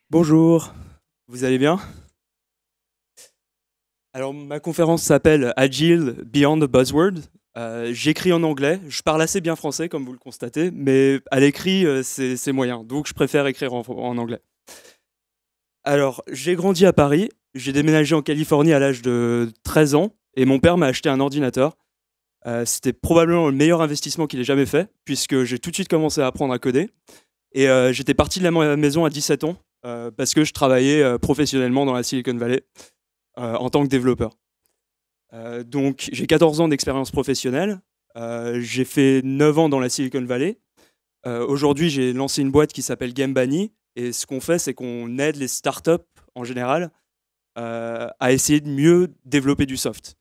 Bonjour, vous allez bien? Alors, ma conférence s'appelle Agile Beyond the Buzzword. J'écris en anglais, je parle assez bien français, comme vous le constatez, mais à l'écrit, c'est moyen, donc je préfère écrire en anglais. Alors, j'ai grandi à Paris, j'ai déménagé en Californie à l'âge de 13 ans, et mon père m'a acheté un ordinateur. C'était probablement le meilleur investissement qu'il ait jamais fait, puisque j'ai tout de suite commencé à apprendre à coder. Et j'étais parti de la maison à 17 ans, parce que je travaillais professionnellement dans la Silicon Valley en tant que développeur. Donc j'ai 14 ans d'expérience professionnelle, j'ai fait 9 ans dans la Silicon Valley. Aujourd'hui j'ai lancé une boîte qui s'appelle GameBunny, et ce qu'on fait c'est qu'on aide les startups en général à essayer de mieux développer du soft,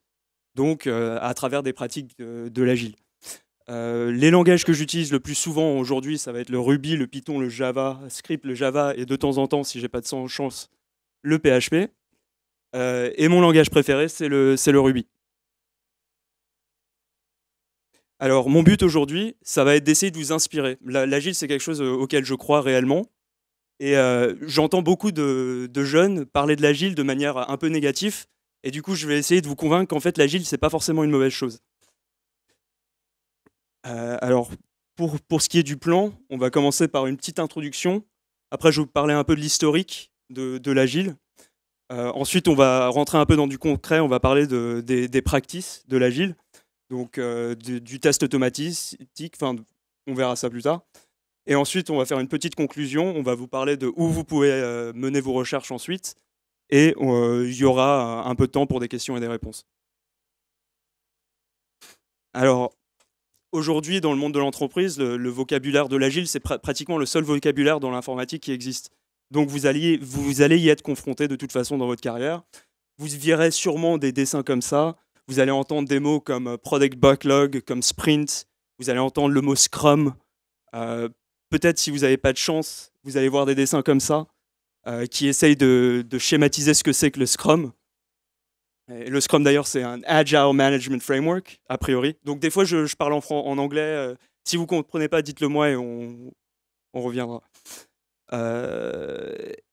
donc à travers des pratiques de l'agile. Les langages que j'utilise le plus souvent aujourd'hui, ça va être le Ruby, le Python, le JavaScript, le Java, et de temps en temps, si j'ai pas de chance, le PHP. Et mon langage préféré, c'est le Ruby. Alors, mon but aujourd'hui, ça va être d'essayer de vous inspirer. L'agile, c'est quelque chose auquel je crois réellement. Et j'entends beaucoup de jeunes parler de l'agile de manière un peu négative. Et du coup, je vais essayer de vous convaincre qu'en fait, l'agile, c'est pas forcément une mauvaise chose. Alors, pour ce qui est du plan, on va commencer par une petite introduction. Après, je vais vous parler un peu de l'historique de l'agile. Ensuite, on va rentrer un peu dans du concret, on va parler des practices de l'agile, donc du test automatique, enfin, on verra ça plus tard. Et ensuite, on va faire une petite conclusion, on va vous parler de où vous pouvez mener vos recherches ensuite, et il y aura un peu de temps pour des questions et des réponses. Alors, aujourd'hui, dans le monde de l'entreprise, le vocabulaire de l'agile, c'est pratiquement le seul vocabulaire dans l'informatique qui existe. Donc vous allez y être confronté de toute façon dans votre carrière. Vous verrez sûrement des dessins comme ça. Vous allez entendre des mots comme product backlog, comme sprint. Vous allez entendre le mot scrum. Peut-être si vous n'avez pas de chance, vous allez voir des dessins comme ça qui essayent de schématiser ce que c'est que le scrum. Et le Scrum, d'ailleurs, c'est un Agile Management Framework, a priori. Donc, des fois, je parle en anglais. Si vous ne comprenez pas, dites-le moi et on reviendra.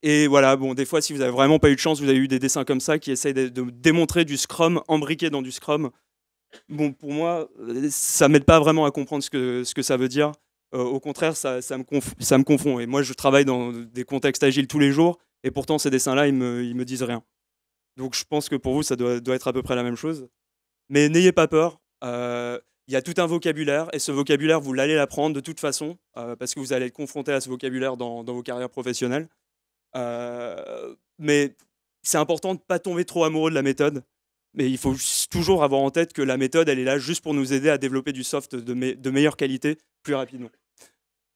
Et voilà, bon, des fois, si vous n'avez vraiment pas eu de chance, vous avez eu des dessins comme ça qui essayent de démontrer du Scrum embriqué dans du Scrum. Bon, pour moi, ça ne m'aide pas vraiment à comprendre ce que ça veut dire. Au contraire, ça me confond. Et moi, je travaille dans des contextes agiles tous les jours, et pourtant, ces dessins-là, ils me disent rien. Donc je pense que pour vous, ça doit être à peu près la même chose. Mais n'ayez pas peur. Il y a tout un vocabulaire, et ce vocabulaire, vous l'allez l'apprendre de toute façon, parce que vous allez être confronté à ce vocabulaire dans vos carrières professionnelles. Mais c'est important de ne pas tomber trop amoureux de la méthode. Mais il faut toujours avoir en tête que la méthode, elle est là juste pour nous aider à développer du soft de meilleure qualité plus rapidement.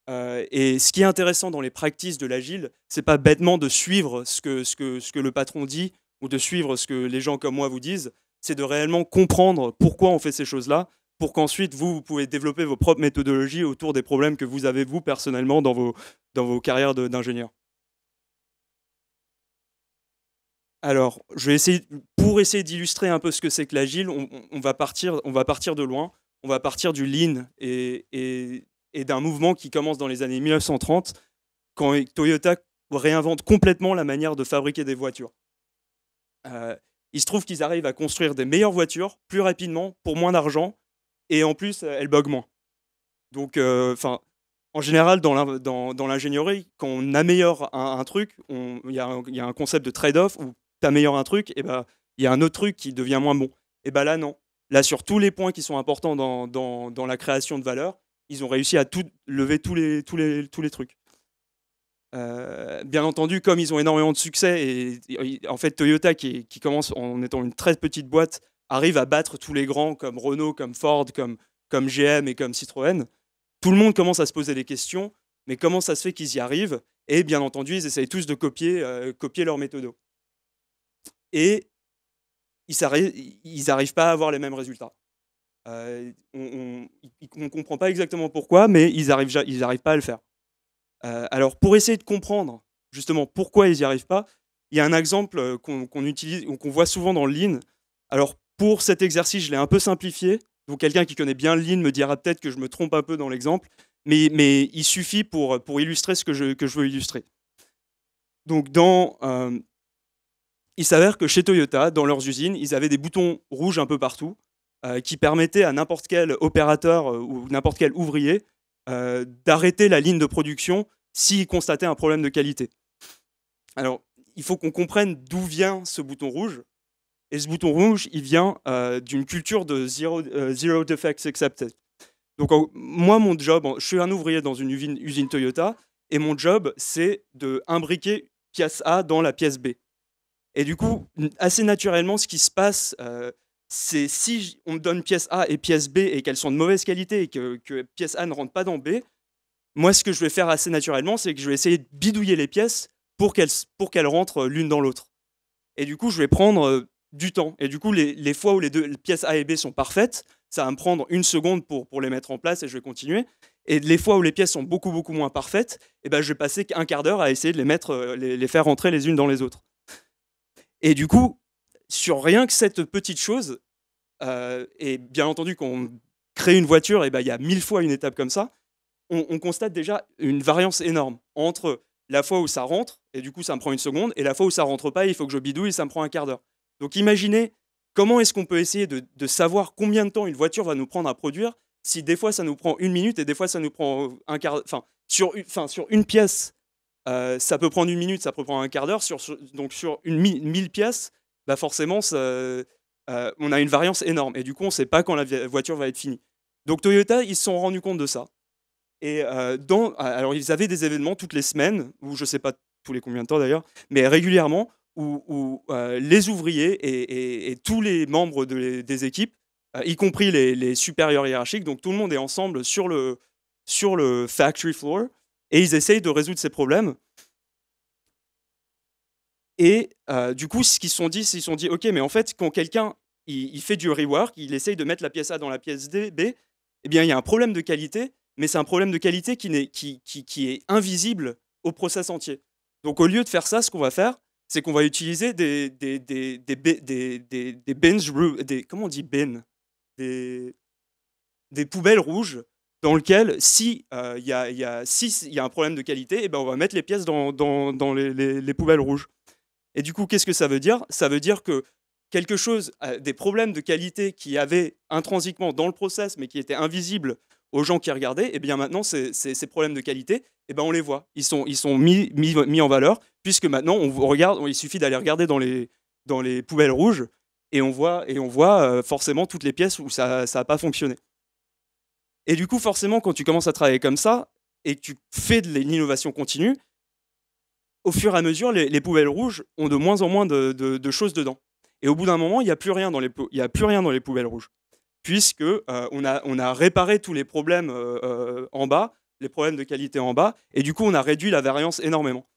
Et ce qui est intéressant dans les practices de l'agile, c'est pas bêtement de suivre ce que le patron dit, ou de suivre ce que les gens comme moi vous disent, c'est de réellement comprendre pourquoi on fait ces choses-là, pour qu'ensuite vous pouvez développer vos propres méthodologies autour des problèmes que vous avez vous personnellement dans vos carrières d'ingénieur. Alors, pour essayer d'illustrer un peu ce que c'est que l'agile, on va partir de loin, on va partir du lean et d'un mouvement qui commence dans les années 1930, quand Toyota réinvente complètement la manière de fabriquer des voitures. Il se trouve qu'ils arrivent à construire des meilleures voitures plus rapidement, pour moins d'argent, et en plus, elles bug moins. Donc, en général, dans l'ingénierie, quand on améliore un truc, il y a un concept de trade-off où tu améliores un truc, et ben, il y a un autre truc qui devient moins bon. Et ben là, non. Là, sur tous les points qui sont importants dans la création de valeur, ils ont réussi à lever tous les trucs. Bien entendu, comme ils ont énormément de succès, et en fait Toyota, qui commence en étant une très petite boîte, arrive à battre tous les grands comme Renault, comme Ford, comme GM et comme Citroën. Tout le monde commence à se poser des questions, mais comment ça se fait qu'ils y arrivent? Et bien entendu, ils essayent tous de copier leur méthode. Et ils n'arrivent pas à avoir les mêmes résultats. On ne comprend pas exactement pourquoi, mais ils n'arrivent pas à le faire. Alors, pour essayer de comprendre justement pourquoi ils n'y arrivent pas, il y a un exemple qu'on utilise ou qu'on voit souvent dans le Lean. Alors, pour cet exercice, je l'ai un peu simplifié, Donc quelqu'un qui connaît bien le Lean me dira peut-être que je me trompe un peu dans l'exemple, mais il suffit pour illustrer ce que je veux illustrer. Donc il s'avère que chez Toyota, dans leurs usines, ils avaient des boutons rouges un peu partout qui permettaient à n'importe quel opérateur ou n'importe quel ouvrier d'arrêter la ligne de production s'il constatait un problème de qualité. Alors, il faut qu'on comprenne d'où vient ce bouton rouge. Et ce bouton rouge, il vient d'une culture de zero defects accepted. Donc, moi, mon job, je suis un ouvrier dans une usine Toyota, et mon job, c'est de imbriquer pièce A dans la pièce B. Et du coup, assez naturellement, ce qui se passe, c'est si on me donne pièce A et pièce B et qu'elles sont de mauvaise qualité et que pièce A ne rentre pas dans B, moi, ce que je vais faire assez naturellement, c'est que je vais essayer de bidouiller les pièces pour qu'elles rentrent l'une dans l'autre. Et du coup, je vais prendre du temps. Et du coup, les fois où les pièces A et B sont parfaites, ça va me prendre une seconde pour les mettre en place et je vais continuer. Et les fois où les pièces sont beaucoup, beaucoup moins parfaites, eh ben, je vais passer un quart d'heure à essayer de les faire rentrer les unes dans les autres. Et du coup, sur rien que cette petite chose, et bien entendu, quand on crée une voiture, eh ben, il y a 1000 fois une étape comme ça, on constate déjà une variance énorme entre la fois où ça rentre, et du coup ça me prend une seconde, et la fois où ça rentre pas, il faut que je bidouille, et ça me prend un quart d'heure. Donc imaginez comment est-ce qu'on peut essayer de savoir combien de temps une voiture va nous prendre à produire, si des fois ça nous prend une minute, et des fois ça nous prend un quart d'heure. Sur une pièce, ça peut prendre une minute, ça peut prendre un quart d'heure. Donc sur 1000 pièces, bah forcément, on a une variance énorme. Et du coup, on ne sait pas quand la voiture va être finie. Donc Toyota, ils se sont rendus compte de ça. Et alors, ils avaient des événements toutes les semaines, ou je ne sais pas tous les combien de temps d'ailleurs, mais régulièrement, où les ouvriers et tous les membres des équipes, y compris les supérieurs hiérarchiques, donc tout le monde est ensemble sur le factory floor, et ils essayent de résoudre ces problèmes. Et du coup, ce qu'ils se sont dit, c'est qu'ils se sont dit, OK, mais en fait, quand quelqu'un il fait du rework, il essaye de mettre la pièce A dans la pièce B, eh bien, il y a un problème de qualité, mais c'est un problème de qualité qui est invisible au process entier. Donc, au lieu de faire ça, ce qu'on va faire, c'est qu'on va utiliser des bins, comment on dit bin, des poubelles rouges dans lesquelles, si il y a un problème de qualité, eh ben, on va mettre les pièces dans les poubelles rouges. Et du coup, qu'est-ce que ça veut dire? Ça veut dire que quelque chose, des problèmes de qualité qui avaient intrinsiquement dans le process, mais qui étaient invisibles aux gens qui regardaient, et bien maintenant, ces problèmes de qualité, eh ben on les voit. Ils sont mis en valeur, puisque maintenant, il suffit d'aller regarder dans les poubelles rouges, et on voit forcément toutes les pièces où ça n'a pas fonctionné. Et du coup, forcément, quand tu commences à travailler comme ça, et que tu fais de l'innovation continue, au fur et à mesure, les poubelles rouges ont de moins en moins de choses dedans. Et au bout d'un moment, il n'y a plus rien dans les poubelles rouges, puisque on a réparé tous les problèmes en bas, les problèmes de qualité en bas, et du coup, on a réduit la variance énormément.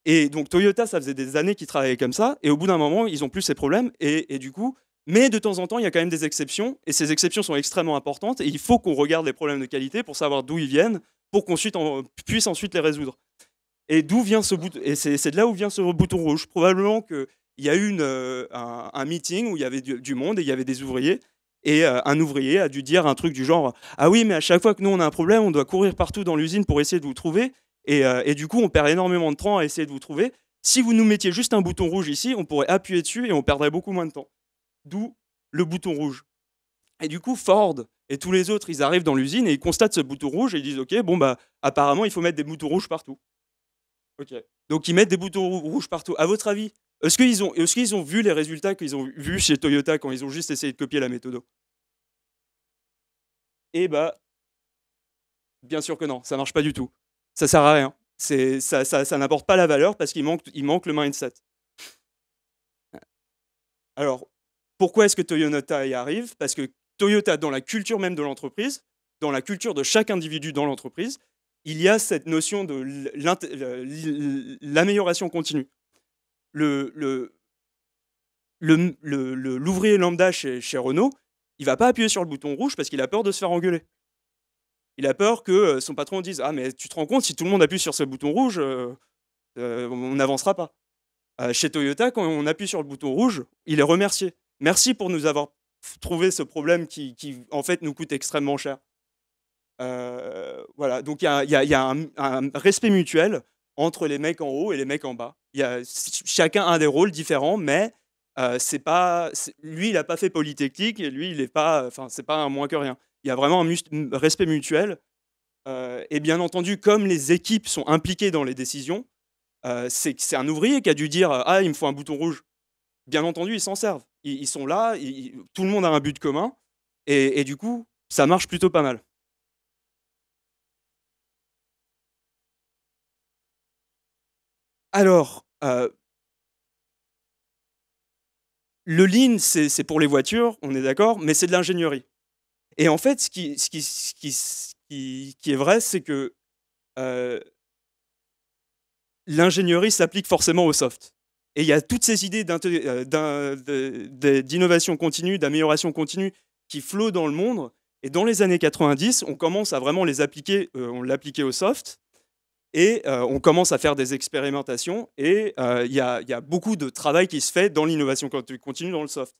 Et donc Toyota, ça faisait des années qu'ils travaillaient comme ça, et au bout d'un moment, ils n'ont plus ces problèmes, et du coup, mais de temps en temps, il y a quand même des exceptions, et ces exceptions sont extrêmement importantes, et il faut qu'on regarde les problèmes de qualité pour savoir d'où ils viennent, pour qu'on puisse ensuite les résoudre. Et d'où vient ce bouton? Et c'est de là où vient ce bouton rouge. Probablement qu'il y a eu un meeting où il y avait du monde et il y avait des ouvriers. Et un ouvrier a dû dire un truc du genre: ah oui, mais à chaque fois que nous on a un problème, on doit courir partout dans l'usine pour essayer de vous trouver. Et du coup, on perd énormément de temps à essayer de vous trouver. Si vous nous mettiez juste un bouton rouge ici, on pourrait appuyer dessus et on perdrait beaucoup moins de temps. D'où le bouton rouge. Et du coup, Ford et tous les autres, ils arrivent dans l'usine et ils constatent ce bouton rouge et ils disent: ok, bon bah apparemment il faut mettre des boutons rouges partout. Ok. Donc ils mettent des boutons rouges partout. À votre avis, est-ce qu'ils ont vu les résultats qu'ils ont vus chez Toyota quand ils ont juste essayé de copier la méthode? Eh bah, bien sûr que non, ça marche pas du tout. Ça sert à rien. Ça n'apporte pas la valeur parce qu'il manque le mindset. Alors, pourquoi est-ce que Toyota y arrive? Parce que Toyota, dans la culture même de l'entreprise, dans la culture de chaque individu dans l'entreprise, il y a cette notion de l'amélioration continue. L'ouvrier lambda chez Renault, il va pas appuyer sur le bouton rouge parce qu'il a peur de se faire engueuler. Il a peur que son patron dise: ah mais tu te rends compte, si tout le monde appuie sur ce bouton rouge, on n'avancera pas. Chez Toyota, quand on appuie sur le bouton rouge, il est remercié. Merci pour nous avoir trouver ce problème qui, en fait, nous coûte extrêmement cher. Voilà, donc il y a un respect mutuel entre les mecs en haut et les mecs en bas. Chacun a des rôles différents, mais c'est pas, lui, il n'a pas fait Polytechnique et lui, il est pas, enfin, c'est pas un moins que rien. Il y a vraiment un respect mutuel. Et bien entendu, comme les équipes sont impliquées dans les décisions, c'est un ouvrier qui a dû dire ah, il me faut un bouton rouge. Bien entendu, ils s'en servent. Ils sont là, tout le monde a un but commun, et du coup, ça marche plutôt pas mal. Alors, le lean, c'est pour les voitures, on est d'accord, mais c'est de l'ingénierie. Et en fait, ce qui est vrai, c'est que euh, l'ingénierie s'applique forcément au soft. Et il y a toutes ces idées d'innovation continue, d'amélioration continue qui flottent dans le monde. Et dans les années 90, on commence à vraiment les appliquer, on l'appliquait au soft, et on commence à faire des expérimentations. Et il y a beaucoup de travail qui se fait dans l'innovation continue dans le soft.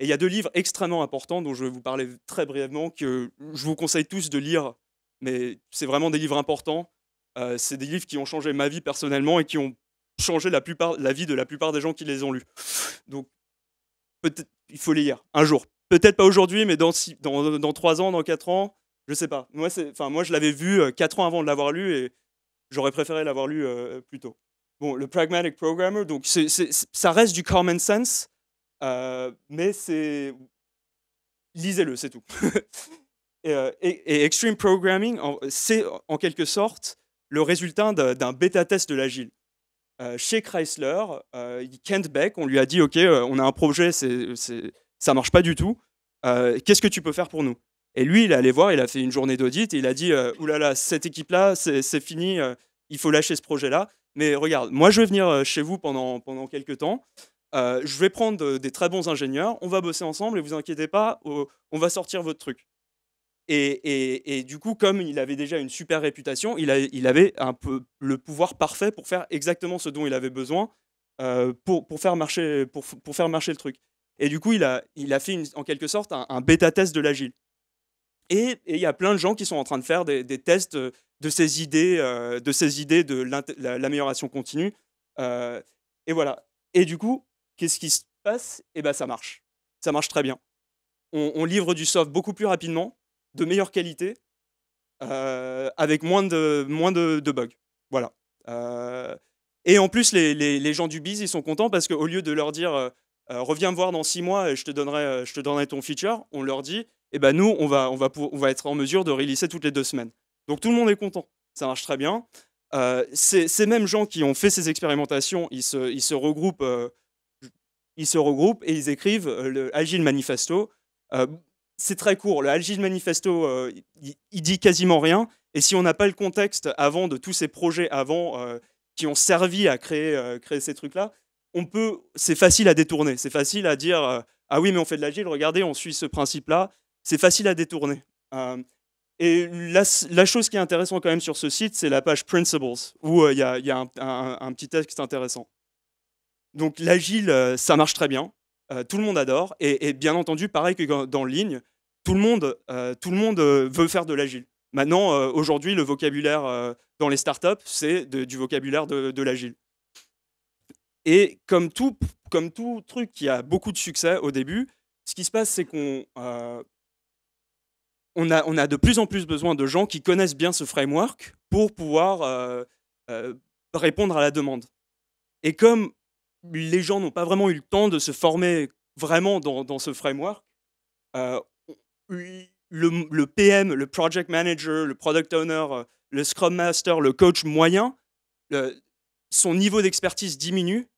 Et il y a deux livres extrêmement importants dont je vais vous parler très brièvement, que je vous conseille tous de lire, mais c'est vraiment des livres importants. C'est des livres qui ont changé ma vie personnellement et qui ont changé la vie de la plupart des gens qui les ont lus. Donc peut-être il faut les lire un jour. Peut-être pas aujourd'hui, mais dans 3 ans, dans 4 ans, je sais pas. Moi je l'avais vu 4 ans avant de l'avoir lu et j'aurais préféré l'avoir lu plus tôt. Bon, le Pragmatic Programmer, donc ça reste du common sense, mais lisez-le, c'est tout. Et Extreme Programming, c'est en quelque sorte le résultat d'un bêta-test de l'agile. Chez Chrysler, Kent Beck, on lui a dit ok, on a un projet, ça marche pas du tout. Qu'est-ce que tu peux faire pour nous? Et lui, il est allé voir, il a fait une journée d'audit et il a dit oulala, cette équipe-là, c'est fini, il faut lâcher ce projet-là. Mais regarde, moi je vais venir chez vous pendant quelques temps. Je vais prendre des très bons ingénieurs, on va bosser ensemble et vous inquiétez pas, on va sortir votre truc. Et du coup, comme il avait déjà une super réputation, il avait un peu le pouvoir parfait pour faire exactement ce dont il avait besoin pour faire marcher le truc. Et du coup, il a fait en quelque sorte un bêta-test de l'agile. Et il y a plein de gens qui sont en train de faire des tests de ces idées, de l'amélioration continue. Et voilà. Et du coup, qu'est-ce qui se passe? Eh ben, ça marche. Ça marche très bien. On livre du soft beaucoup plus rapidement, de meilleure qualité, avec moins de bugs. Voilà. Et en plus, les gens du biz, ils sont contents parce qu'au lieu de leur dire reviens me voir dans 6 mois et je te donnerai ton feature, on leur dit eh ben nous, on va être en mesure de releaser toutes les 2 semaines. Donc tout le monde est content. Ça marche très bien. Ces mêmes gens qui ont fait ces expérimentations, ils se regroupent et ils écrivent le Agile Manifesto. Euh, c'est très court. Le Agile Manifesto, il dit quasiment rien. Et si on n'a pas le contexte avant de tous ces projets avant qui ont servi à créer ces trucs-là, c'est facile à détourner. C'est facile à dire ah oui, mais on fait de l'agile, regardez, on suit ce principe-là. C'est facile à détourner. Et la chose qui est intéressante quand même sur ce site, c'est la page Principles, où il y a un petit texte intéressant. Donc l'agile, ça marche très bien. Tout le monde adore. Et bien entendu, pareil que dans le ligne, tout le monde veut faire de l'agile. Maintenant, aujourd'hui, le vocabulaire dans les startups, c'est du vocabulaire de l'agile. Et comme tout truc qui a beaucoup de succès au début, ce qui se passe, c'est qu'on a de plus en plus besoin de gens qui connaissent bien ce framework pour pouvoir répondre à la demande. Et comme les gens n'ont pas vraiment eu le temps de se former vraiment dans ce framework, euh, le PM, le project manager, le product owner, le scrum master, le coach moyen, son niveau d'expertise diminue.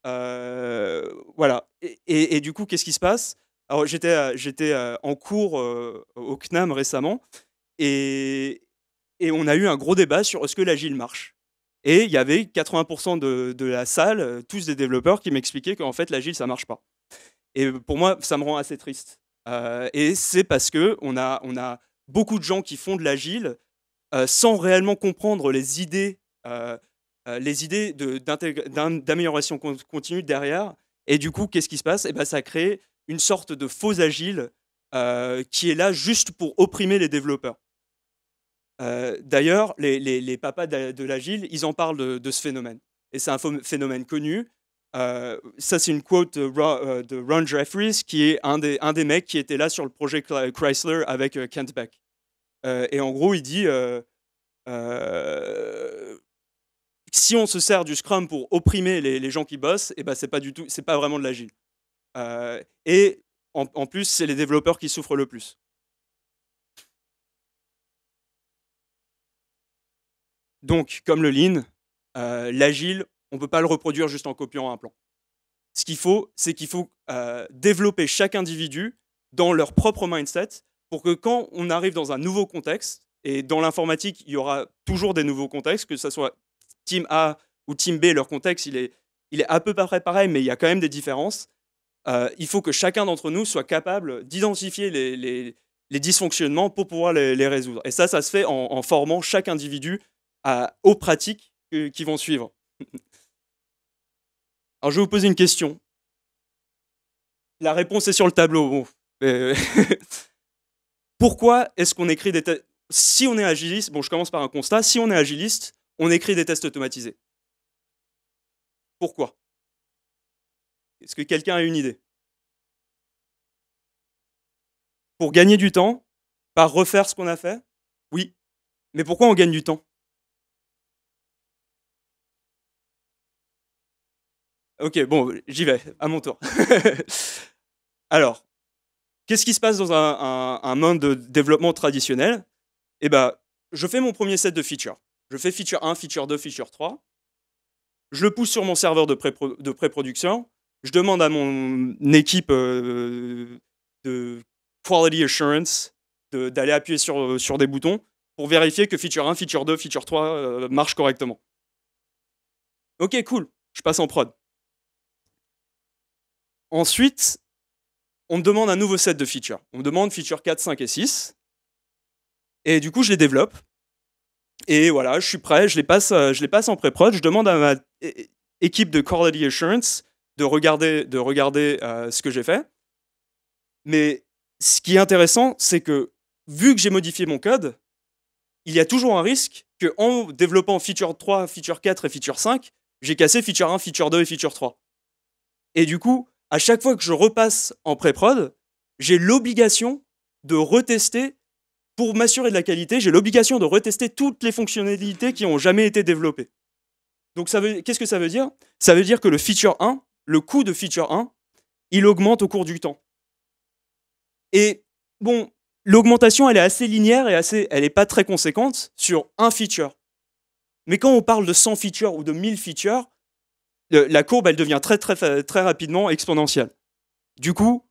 Voilà. Et du coup, qu'est-ce qui se passe? Alors, j'étais en cours au CNAM récemment et on a eu un gros débat sur est-ce que l'agile marche. Et il y avait 80% de la salle, tous des développeurs, qui m'expliquaient qu'en fait, l'agile, ça marche pas. Et pour moi, ça me rend assez triste. Et c'est parce qu'on a beaucoup de gens qui font de l'agile sans réellement comprendre les idées d'amélioration continue derrière. Et du coup, qu'est-ce qui se passe? Eh ben, ça crée une sorte de faux agile qui est là juste pour opprimer les développeurs. D'ailleurs, les papas de l'agile, ils en parlent de ce phénomène. Et c'est un phénomène connu. Ça, c'est une quote de Ron Jeffries, qui est un des mecs qui était là sur le projet Chrysler avec Kent Beck. Et en gros, il dit si on se sert du Scrum pour opprimer les gens qui bossent, et ben c'est pas vraiment de l'agile. Et en plus, c'est les développeurs qui souffrent le plus. Donc, comme le Lean, l'agile, on ne peut pas le reproduire juste en copiant un plan. Ce qu'il faut, c'est qu'il faut développer chaque individu dans leur propre mindset pour que quand on arrive dans un nouveau contexte, et dans l'informatique, il y aura toujours des nouveaux contextes, que ce soit Team A ou Team B, leur contexte, il est à peu près pareil, mais il y a quand même des différences. Il faut que chacun d'entre nous soit capable d'identifier les dysfonctionnements pour pouvoir les résoudre. Et ça se fait en formant chaque individu aux pratiques qui vont suivre. Alors, je vais vous poser une question. La réponse est sur le tableau. Bon. Pourquoi est-ce qu'on écrit des tests? Si on est agiliste, bon, je commence par un constat. Si on est agiliste, on écrit des tests automatisés. Pourquoi? Est-ce que quelqu'un a une idée? Pour gagner du temps, par refaire ce qu'on a fait? Oui. Mais pourquoi on gagne du temps? Ok, bon, j'y vais, à mon tour. Alors, qu'est-ce qui se passe dans un monde de développement traditionnel? Eh ben, je fais mon premier set de features. Je fais feature 1, feature 2, feature 3. Je le pousse sur mon serveur de pré-production. Je demande à mon équipe de quality assurance d'aller appuyer sur des boutons pour vérifier que feature 1, feature 2, feature 3 marchent correctement. Ok, cool, je passe en prod. Ensuite, on me demande un nouveau set de features. On me demande feature 4, 5 et 6. Et du coup, je les développe. Et voilà, je suis prêt, je les passe en pré-prod. Je demande à ma équipe de quality assurance de regarder ce que j'ai fait. Mais ce qui est intéressant, c'est que vu que j'ai modifié mon code, il y a toujours un risque qu'en développant feature 3, feature 4 et feature 5, j'ai cassé feature 1, feature 2 et feature 3. Et du coup, à chaque fois que je repasse en pré-prod, j'ai l'obligation de retester, pour m'assurer de la qualité, j'ai l'obligation de retester toutes les fonctionnalités qui n'ont jamais été développées. Donc qu'est-ce que ça veut dire? Ça veut dire que le coût de feature 1, il augmente au cours du temps. Et bon, l'augmentation, elle est assez linéaire et elle n'est pas très conséquente sur un feature. Mais quand on parle de 100 features ou de 1000 features, la courbe, elle devient très, très, très rapidement exponentielle. Du coup,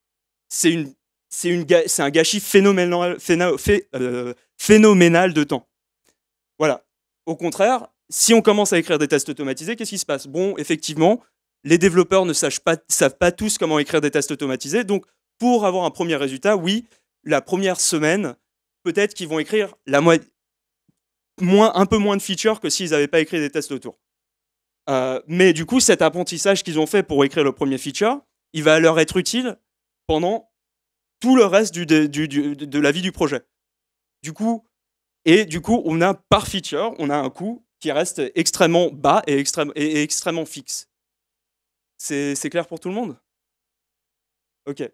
c'est un gâchis phénoménal de temps. Voilà. Au contraire, si on commence à écrire des tests automatisés, qu'est-ce qui se passe? Bon, effectivement, les développeurs ne savent pas tous comment écrire des tests automatisés. Donc, pour avoir un premier résultat, oui, la première semaine, peut-être qu'ils vont écrire un peu moins de features que s'ils n'avaient pas écrit des tests autour. Mais du coup, cet apprentissage qu'ils ont fait pour écrire le premier feature, il va leur être utile pendant tout le reste de la vie du projet. Du coup, on a par feature, on a un coût qui reste extrêmement bas et extrêmement fixe. C'est clair pour tout le monde? Ok.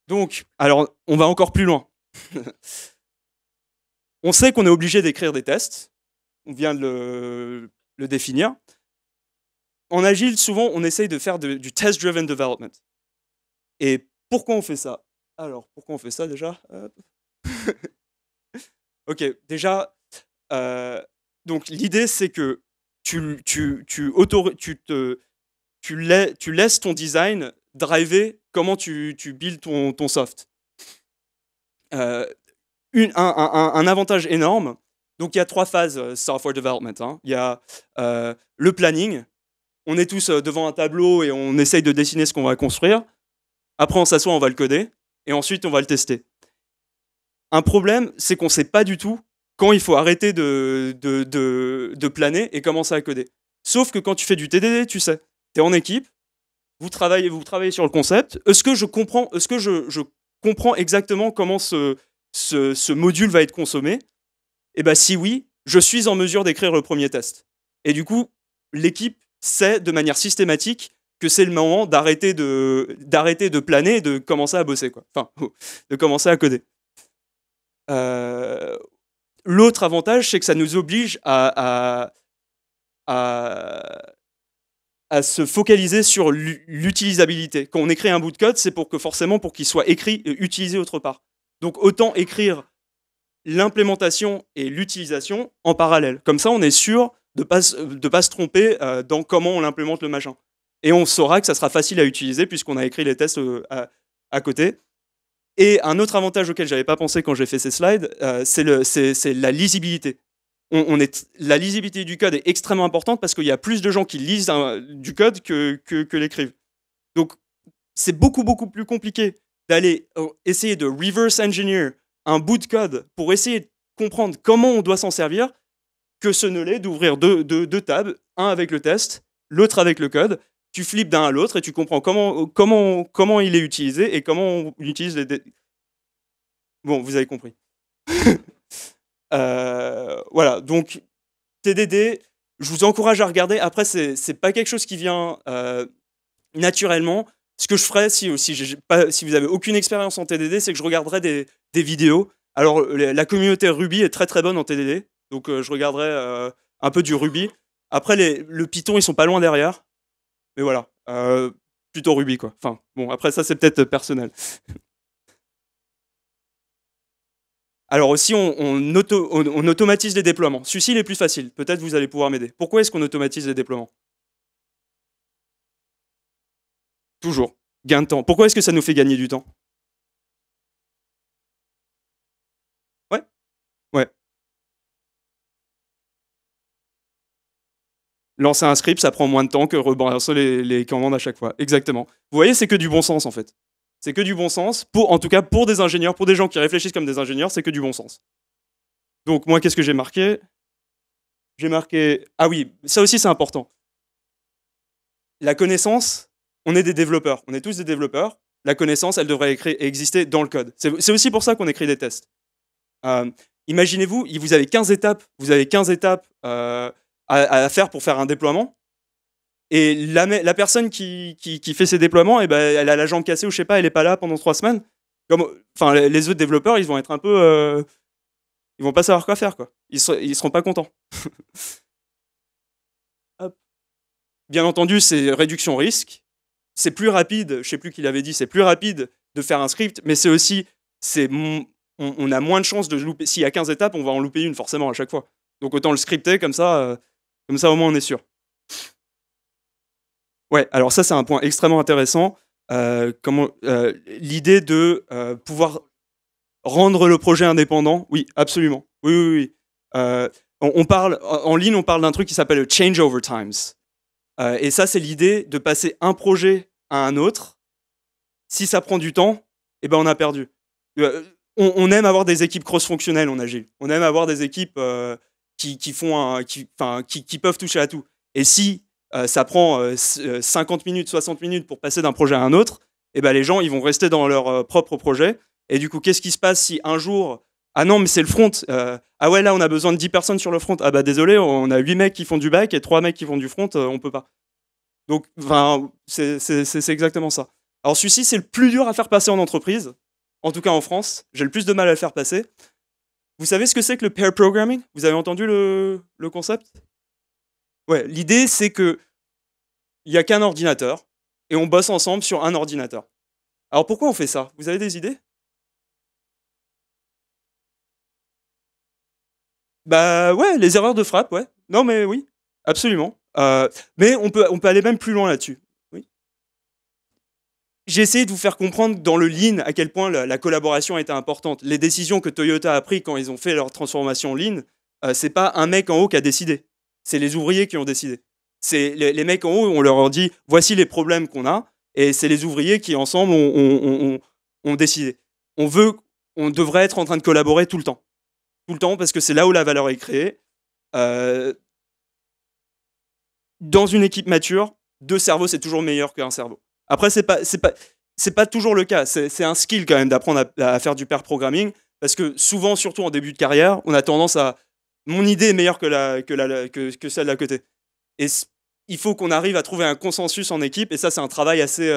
Donc, alors, on va encore plus loin. On sait qu'on est obligé d'écrire des tests. On vient de le définir. En Agile, souvent, on essaye de faire du test-driven development. Et pourquoi on fait ça? Alors, pourquoi on fait ça déjà? Ok, déjà, donc l'idée, c'est que tu laisses ton design driver comment tu builds ton soft. Un avantage énorme. Donc, il y a 3 phases software development. Hein. Il y a le planning. On est tous devant un tableau et on essaye de dessiner ce qu'on va construire. Après, on s'assoit, on va le coder. Et ensuite, on va le tester. Un problème, c'est qu'on ne sait pas du tout quand il faut arrêter de planer et commencer à coder. Sauf que quand tu fais du TDD, tu sais. Tu es en équipe, vous travaillez sur le concept. Est-ce que je comprends exactement comment ce module va être consommé? Et bien, si oui, je suis en mesure d'écrire le premier test. Et du coup, l'équipe sait de manière systématique que c'est le moment d'arrêter de planer et de commencer à bosser, quoi. Enfin, de commencer à coder. L'autre avantage, c'est que ça nous oblige à se focaliser sur l'utilisabilité. Quand on écrit un bout de code, c'est pour qu'il soit écrit et utilisé autre part. Donc autant écrire l'implémentation et l'utilisation en parallèle. Comme ça, on est sûr de ne pas se tromper dans comment on implémente le machin. Et on saura que ça sera facile à utiliser puisqu'on a écrit les tests à côté. Et un autre avantage auquel je n'avais pas pensé quand j'ai fait ces slides, c'est la lisibilité. La lisibilité du code est extrêmement importante parce qu'il y a plus de gens qui lisent du code que l'écrivent. Donc, c'est beaucoup plus compliqué d'aller essayer de reverse engineer un bout de code pour essayer de comprendre comment on doit s'en servir que ce ne l'est d'ouvrir deux tabs, un avec le test, l'autre avec le code. Tu flippes d'un à l'autre et tu comprends comment il est utilisé et comment on utilise les... Bon, vous avez compris. Voilà, donc TDD, je vous encourage à regarder. Après, c'est pas quelque chose qui vient naturellement. Ce que je ferais, si vous avez aucune expérience en TDD, c'est que je regarderais des vidéos. Alors, la communauté Ruby est très bonne en TDD, donc je regarderais un peu du Ruby. Après, le Python, ils sont pas loin derrière. Mais voilà, plutôt Ruby, quoi. Enfin, bon, après ça, c'est peut-être personnel. Alors aussi, on automatise les déploiements. Celui-ci, il est plus facile. Peut-être vous allez pouvoir m'aider. Pourquoi est-ce qu'on automatise les déploiements? Toujours. Gain de temps. Pourquoi est-ce que ça nous fait gagner du temps? Ouais. Ouais. Lancer un script, ça prend moins de temps que rebalancer les commandes à chaque fois. Exactement. Vous voyez, c'est que du bon sens, en fait. C'est que du bon sens. En tout cas, pour des ingénieurs, pour des gens qui réfléchissent comme des ingénieurs, c'est que du bon sens. Donc, moi, qu'est-ce que j'ai marqué? J'ai marqué... Ah oui, ça aussi, c'est important. La connaissance, on est des développeurs. On est tous des développeurs. La connaissance, elle devrait exister dans le code. C'est aussi pour ça qu'on écrit des tests. Imaginez-vous, vous avez 15 étapes. Vous avez 15 étapes à faire pour faire un déploiement. Et la personne qui fait ces déploiements, eh ben, elle a la jambe cassée ou je sais pas, elle n'est pas là pendant 3 semaines. Enfin, les autres développeurs, ils vont être un peu... ils vont pas savoir quoi faire, quoi. Ils seront pas contents. Hop. Bien entendu, c'est réduction risque. C'est plus rapide, je sais plus qui l'avait dit, c'est plus rapide de faire un script, mais c'est aussi... on a moins de chances de louper. S'il y a 15 étapes, on va en louper une forcément à chaque fois. Donc autant le scripter, comme ça au moins on est sûr. Ouais, alors ça c'est un point extrêmement intéressant. L'idée de pouvoir rendre le projet indépendant, oui, absolument. Oui. On parle, en ligne, on parle d'un truc qui s'appelle le changeover times. Et ça, c'est l'idée de passer un projet à un autre. Si ça prend du temps, eh ben on a perdu. On aime avoir des équipes cross-fonctionnelles en Agile. On aime avoir des équipes qui peuvent toucher à tout. Et si ça prend 50 minutes, 60 minutes pour passer d'un projet à un autre, eh ben les gens ils vont rester dans leur propre projet. Et du coup, qu'est-ce qui se passe si un jour... Ah non, mais c'est le front. Ah ouais, là, on a besoin de 10 personnes sur le front. Ah bah désolé, on a 8 mecs qui font du back et 3 mecs qui font du front, on peut pas. Donc, c'est exactement ça. Alors celui-ci, c'est le plus dur à faire passer en entreprise. En tout cas en France, j'ai le plus de mal à le faire passer. Vous savez ce que c'est que le pair programming? Vous avez entendu le concept? Ouais, l'idée, c'est que il n'y a qu'un ordinateur et on bosse ensemble sur un ordinateur. Alors pourquoi on fait ça? Vous avez des idées? Bah ouais, les erreurs de frappe, ouais. Non mais oui, absolument. Mais on peut aller même plus loin là-dessus. Oui. J'ai essayé de vous faire comprendre dans le Lean à quel point la collaboration était importante. Les décisions que Toyota a prises quand ils ont fait leur transformation Lean, c'est pas un mec en haut qui a décidé. C'est les ouvriers qui ont décidé. C'est les mecs en haut, on leur a dit voici les problèmes qu'on a, et c'est les ouvriers qui ensemble ont décidé. On devrait être en train de collaborer tout le temps. Tout le temps, parce que c'est là où la valeur est créée. Dans une équipe mature, 2 cerveaux, c'est toujours meilleur qu'un cerveau. Après, c'est pas toujours le cas. C'est un skill quand même d'apprendre à faire du pair programming, parce que souvent, surtout en début de carrière, on a tendance à mon idée est meilleure que celle d'à côté. Et il faut qu'on arrive à trouver un consensus en équipe, et ça, c'est un travail assez.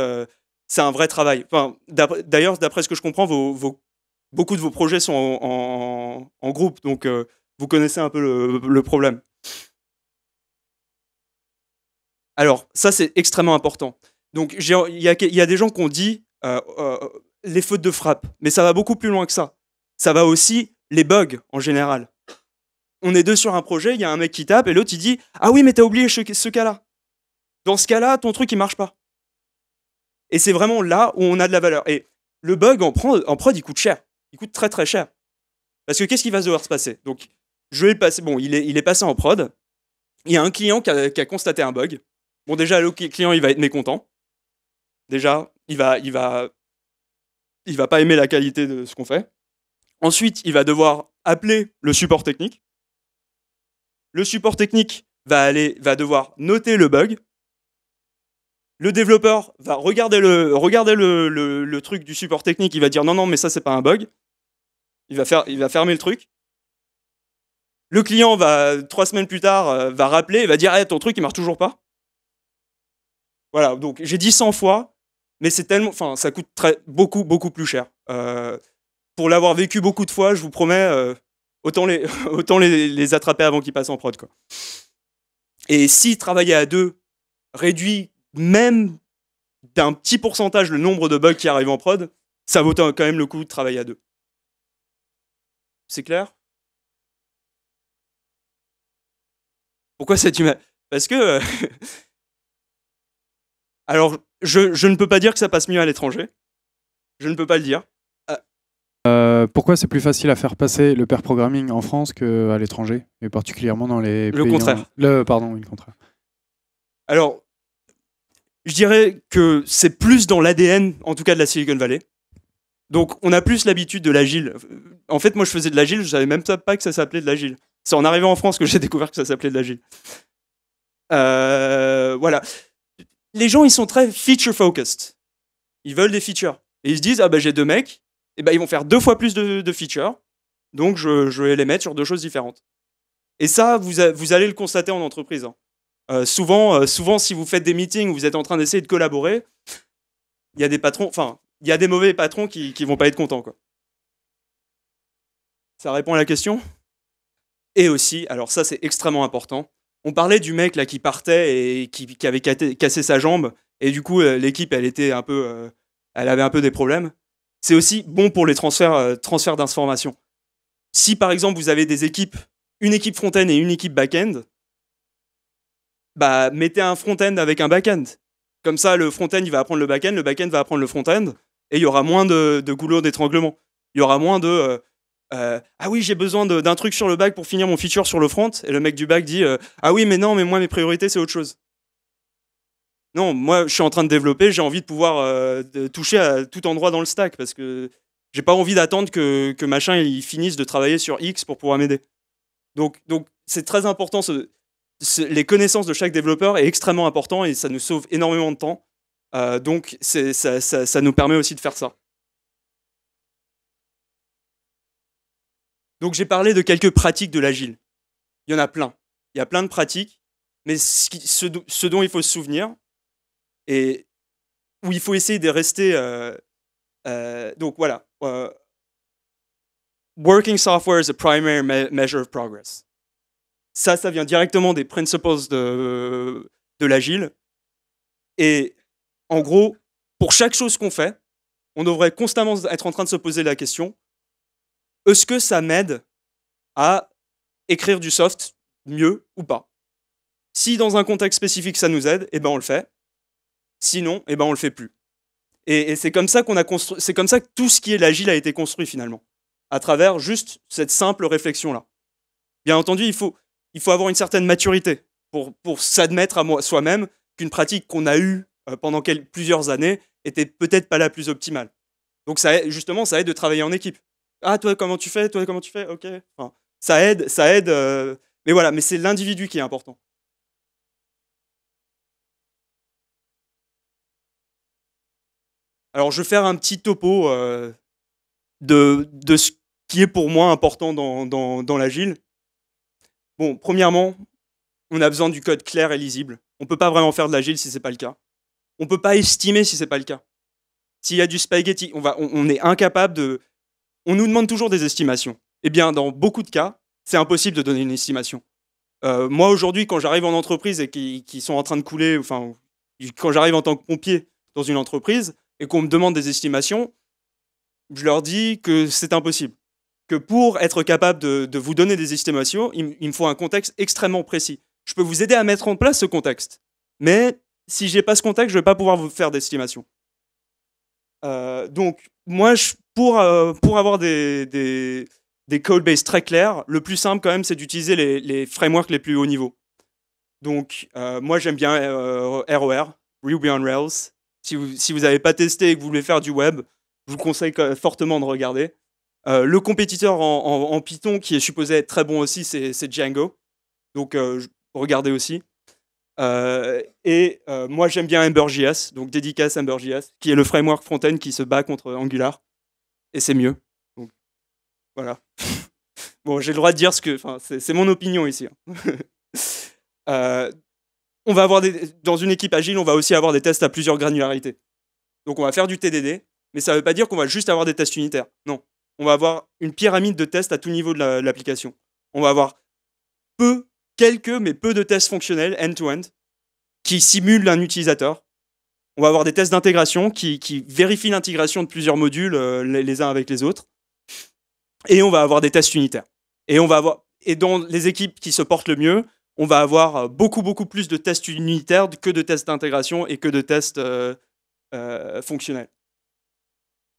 C'est un vrai travail. Enfin, d'ailleurs, d'après ce que je comprends, beaucoup de vos projets sont en groupe, donc vous connaissez un peu le problème. Alors, ça, c'est extrêmement important. Donc, il y a des gens qui ont dit les fautes de frappe, mais ça va beaucoup plus loin que ça. Ça va aussi les bugs en général. On est deux sur un projet, il y a un mec qui tape et l'autre il dit ah oui, mais t'as oublié ce cas-là. Dans ce cas-là, ton truc il marche pas. Et c'est vraiment là où on a de la valeur. Et le bug en prod il coûte cher. Il coûte très très cher. Parce que qu'est-ce qui va devoir se passer? Donc, je vais le passer. Bon, il est passé en prod. Il y a un client qui a constaté un bug. Bon, déjà, le client, il va être mécontent. Déjà, il va pas aimer la qualité de ce qu'on fait. Ensuite, il va devoir appeler le support technique. Le support technique va devoir noter le bug. Le développeur va regarder le truc du support technique. Il va dire non, mais ça, c'est pas un bug. Il va fermer le truc. Le client 3 semaines plus tard, va rappeler et va dire hey, ton truc, il marche toujours pas. Voilà, donc j'ai dit 100 fois, mais c'est tellement, enfin, ça coûte beaucoup plus cher. Pour l'avoir vécu beaucoup de fois, je vous promets, autant les attraper avant qu'ils passent en prod, quoi. Et si travailler à deux réduit même d'un petit pourcentage le nombre de bugs qui arrivent en prod, ça vaut quand même le coup de travailler à deux. C'est clair? Pourquoi cette humain? Parce que alors, je ne peux pas dire que ça passe mieux à l'étranger. Je ne peux pas le dire. Pourquoi c'est plus facile à faire passer le pair programming en France qu'à l'étranger, et particulièrement dans les pays... Contraire. Pardon, le contraire. Alors, je dirais que c'est plus dans l'ADN, en tout cas de la Silicon Valley. Donc, on a plus l'habitude de l'agile. En fait, moi, je faisais de l'agile, je savais même pas que ça s'appelait de l'agile. C'est en arrivant en France que j'ai découvert que ça s'appelait de l'agile. Voilà. Les gens, ils sont très feature-focused. Ils veulent des features. Et ils se disent, ah ben j'ai deux mecs, et ben ils vont faire 2 fois plus de features, donc je vais les mettre sur 2 choses différentes. Et ça, vous allez le constater en entreprise. Hein. Souvent, si vous faites des meetings où vous êtes en train d'essayer de collaborer, il y a des patrons, enfin, il y a des mauvais patrons qui vont pas être contents, quoi. Ça répond à la question? Et aussi, alors ça c'est extrêmement important, on parlait du mec là qui partait et qui avait cassé sa jambe, et du coup l'équipe elle avait un peu des problèmes. C'est aussi bon pour les transferts d'informations. Si par exemple vous avez une équipe front-end et une équipe back-end, bah mettez un front-end avec un back-end. Comme ça le front-end il va apprendre le back-end va apprendre le front-end, et il y aura moins de goulot d'étranglement. Il y aura moins de ah oui, j'ai besoin d'un truc sur le back pour finir mon feature sur le front, et le mec du back dit ah oui, mais non, mais moi mes priorités c'est autre chose. Non, moi je suis en train de développer, j'ai envie de pouvoir de toucher à tout endroit dans le stack, parce que j'ai pas envie d'attendre que machin il finisse de travailler sur X pour pouvoir m'aider. Donc c'est très important, les connaissances de chaque développeur est extrêmement important, et ça nous sauve énormément de temps. Donc ça nous permet aussi de faire ça. Donc j'ai parlé de quelques pratiques de l'agile. Il y en a plein. Il y a plein de pratiques, mais ce dont il faut se souvenir, et où il faut essayer de rester... donc voilà. Working software is a primary measure of progress. Ça vient directement des principles de l'agile. Et en gros, pour chaque chose qu'on fait, on devrait constamment être en train de se poser la question: est-ce que ça m'aide à écrire du soft mieux ou pas? Si dans un contexte spécifique ça nous aide, eh ben on le fait. Sinon, eh ben on le fait plus. Et c'est comme ça c'est comme ça que tout ce qui est l'agile a été construit finalement, à travers juste cette simple réflexion là. Bien entendu, il faut avoir une certaine maturité pour s'admettre à soi-même qu'une pratique qu'on a eue pendant plusieurs années était peut-être pas la plus optimale. Donc ça aide de travailler en équipe. Ah, toi, comment tu fais? Toi, comment tu fais? Ok. Enfin, ça aide. Mais voilà, mais c'est l'individu qui est important. Alors, je vais faire un petit topo de ce qui est pour moi important dans l'agile. Bon, premièrement, on a besoin du code clair et lisible. On ne peut pas vraiment faire de l'agile si ce n'est pas le cas. On ne peut pas estimer si ce n'est pas le cas. S'il y a du spaghetti, on est incapable de... On nous demande toujours des estimations. Eh bien, dans beaucoup de cas, c'est impossible de donner une estimation. Moi, aujourd'hui, quand j'arrive en entreprise et qui sont en train de couler, enfin, quand j'arrive en tant que pompier dans une entreprise et qu'on me demande des estimations, je leur dis que c'est impossible. Que pour être capable de vous donner des estimations, il me faut un contexte extrêmement précis. Je peux vous aider à mettre en place ce contexte, mais si je n'ai pas ce contexte, je ne vais pas pouvoir vous faire d'estimation. Donc, moi, pour avoir des codebases très clairs, le plus simple quand même, c'est d'utiliser les frameworks les plus haut niveau. Donc, moi, j'aime bien ROR, Ruby on Rails. Si vous n'avez pas testé et que vous voulez faire du web, je vous conseille fortement de regarder. Le compétiteur en Python qui est supposé être très bon aussi, c'est Django. Donc, regardez aussi. Moi, j'aime bien Ember.js, donc dédicace Ember.js, qui est le framework front-end qui se bat contre Angular. Et c'est mieux. Donc, voilà. Bon, j'ai le droit de dire ce que... Enfin, c'est mon opinion ici. On va avoir dans une équipe agile, on va aussi avoir des tests à plusieurs granularités. Donc, on va faire du TDD, mais ça ne veut pas dire qu'on va juste avoir des tests unitaires. Non. On va avoir une pyramide de tests à tout niveau de l'application. On va avoir quelques, mais peu de tests fonctionnels, end-to-end, qui simulent un utilisateur. On va avoir des tests d'intégration qui vérifient l'intégration de plusieurs modules les uns avec les autres. Et on va avoir des tests unitaires. Et dans les équipes qui se portent le mieux, on va avoir beaucoup plus de tests unitaires que de tests d'intégration et que de tests fonctionnels.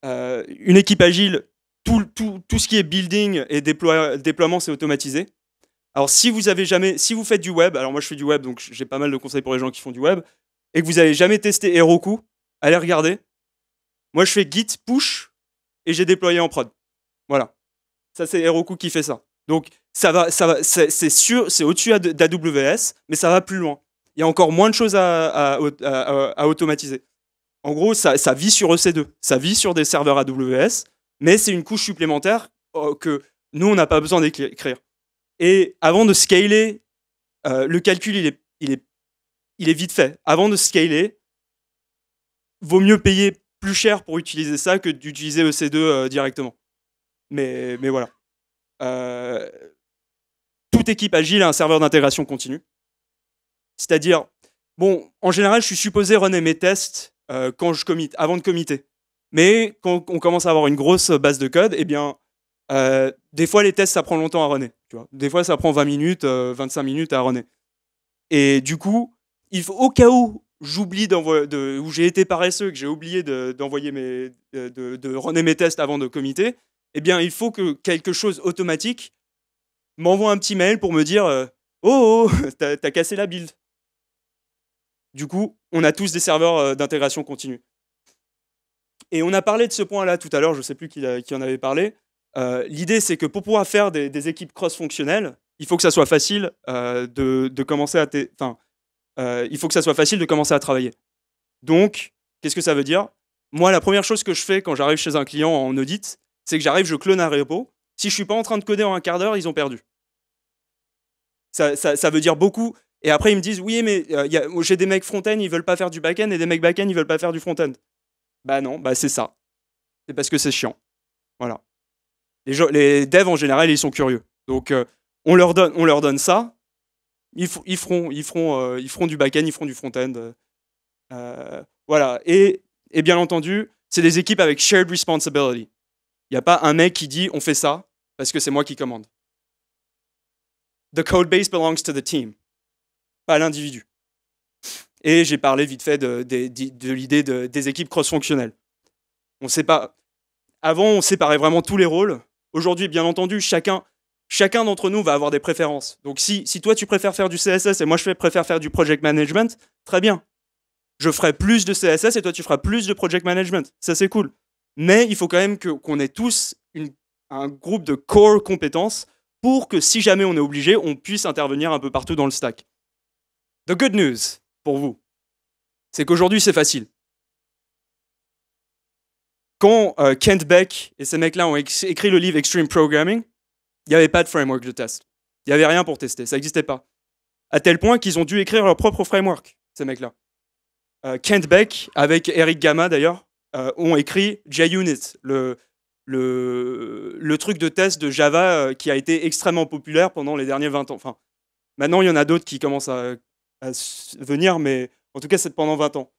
Une équipe agile, tout ce qui est building et déploiement, c'est automatisé. Alors, si vous faites du web, alors moi je fais du web, donc j'ai pas mal de conseils pour les gens qui font du web, et que vous n'avez jamais testé Heroku, allez regarder. Moi, je fais git push et j'ai déployé en prod. Voilà. Ça, c'est Heroku qui fait ça. Donc, c'est sûr, c'est au-dessus d'AWS, mais ça va plus loin. Il y a encore moins de choses à automatiser. En gros, ça vit sur EC2. Ça vit sur des serveurs AWS, mais c'est une couche supplémentaire que nous, on n'a pas besoin d'écrire. Et avant de scaler, le calcul, il est vite fait. Avant de scaler, vaut mieux payer plus cher pour utiliser ça que d'utiliser EC2 directement. Mais voilà. Toute équipe agile a un serveur d'intégration continue. C'est-à-dire, bon, en général, je suis supposé runner mes tests quand je commit, avant de committer. Mais quand on commence à avoir une grosse base de code, eh bien, des fois, les tests, ça prend longtemps à runner. Tu vois. Des fois, ça prend 20 minutes, 25 minutes à runner. Et du coup, au cas où j'oublie où j'ai été paresseux, que j'ai oublié d'envoyer de runner mes tests avant de committer, eh bien, il faut que quelque chose automatique m'envoie un petit mail pour me dire oh, t'as cassé la build. Du coup, on a tous des serveurs d'intégration continue. Et on a parlé de ce point-là tout à l'heure, je ne sais plus qui en avait parlé. L'idée, c'est que pour pouvoir faire des équipes cross-fonctionnelles, il faut que ça soit facile de commencer il faut que ça soit facile de commencer à travailler. Donc, qu'est-ce que ça veut dire? Moi, la première chose que je fais quand j'arrive chez un client en audit, c'est que je clone un repo. Si je ne suis pas en train de coder en un quart d'heure, ils ont perdu. Ça veut dire beaucoup. Et après, ils me disent, oui, mais j'ai des mecs front-end, ils ne veulent pas faire du back-end, et des mecs back-end, ils ne veulent pas faire du front-end. Bah non, c'est ça. C'est parce que c'est chiant. Voilà. Les devs, en général, ils sont curieux. Donc, on leur donne ça. Ils feront du back-end, ils feront du front-end. Voilà. Et bien entendu, c'est des équipes avec shared responsibility. Il n'y a pas un mec qui dit on fait ça parce que c'est moi qui commande. The code base belongs to the team, pas à l'individu. Et j'ai parlé vite fait de l'idée des équipes cross-fonctionnelles. Avant, on séparait vraiment tous les rôles. Aujourd'hui, bien entendu, chacun d'entre nous va avoir des préférences. Donc si toi, tu préfères faire du CSS et moi, je préfère faire du project management, très bien. Je ferai plus de CSS et toi, tu feras plus de project management. Ça, c'est cool. Mais il faut quand même qu'on ait tous un groupe de core compétences pour que si jamais on est obligé, on puisse intervenir un peu partout dans le stack. The good news pour vous, c'est qu'aujourd'hui, c'est facile. quand Kent Beck et ces mecs-là ont écrit le livre Extreme Programming, il n'y avait pas de framework de test. Il n'y avait rien pour tester, ça n'existait pas. À tel point qu'ils ont dû écrire leur propre framework, ces mecs-là. Kent Beck, avec Eric Gama d'ailleurs, ont écrit JUnit, le truc de test de Java qui a été extrêmement populaire pendant les derniers 20 ans. Enfin, maintenant, il y en a d'autres qui commencent à venir, mais en tout cas, c'est pendant 20 ans.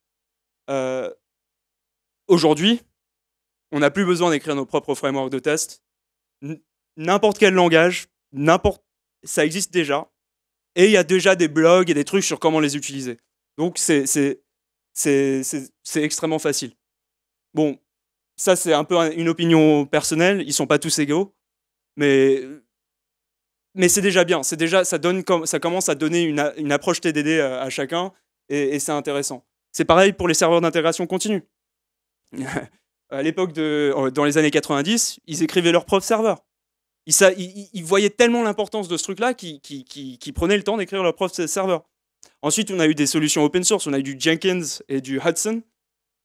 Aujourd'hui, on n'a plus besoin d'écrire nos propres frameworks de test. N'importe quel langage, ça existe déjà. Et il y a déjà des blogs et des trucs sur comment les utiliser. Donc, c'est extrêmement facile. Bon, ça, c'est un peu une opinion personnelle. Ils ne sont pas tous égaux. Mais c'est déjà bien. Ça commence à donner une approche TDD à chacun. Et c'est intéressant. C'est pareil pour les serveurs d'intégration continue. À l'époque, dans les années 90, ils écrivaient leur propre serveur. Ils voyaient tellement l'importance de ce truc-là qu'ils prenaient le temps d'écrire leur propre serveur. Ensuite, on a eu des solutions open source. On a eu du Jenkins et du Hudson.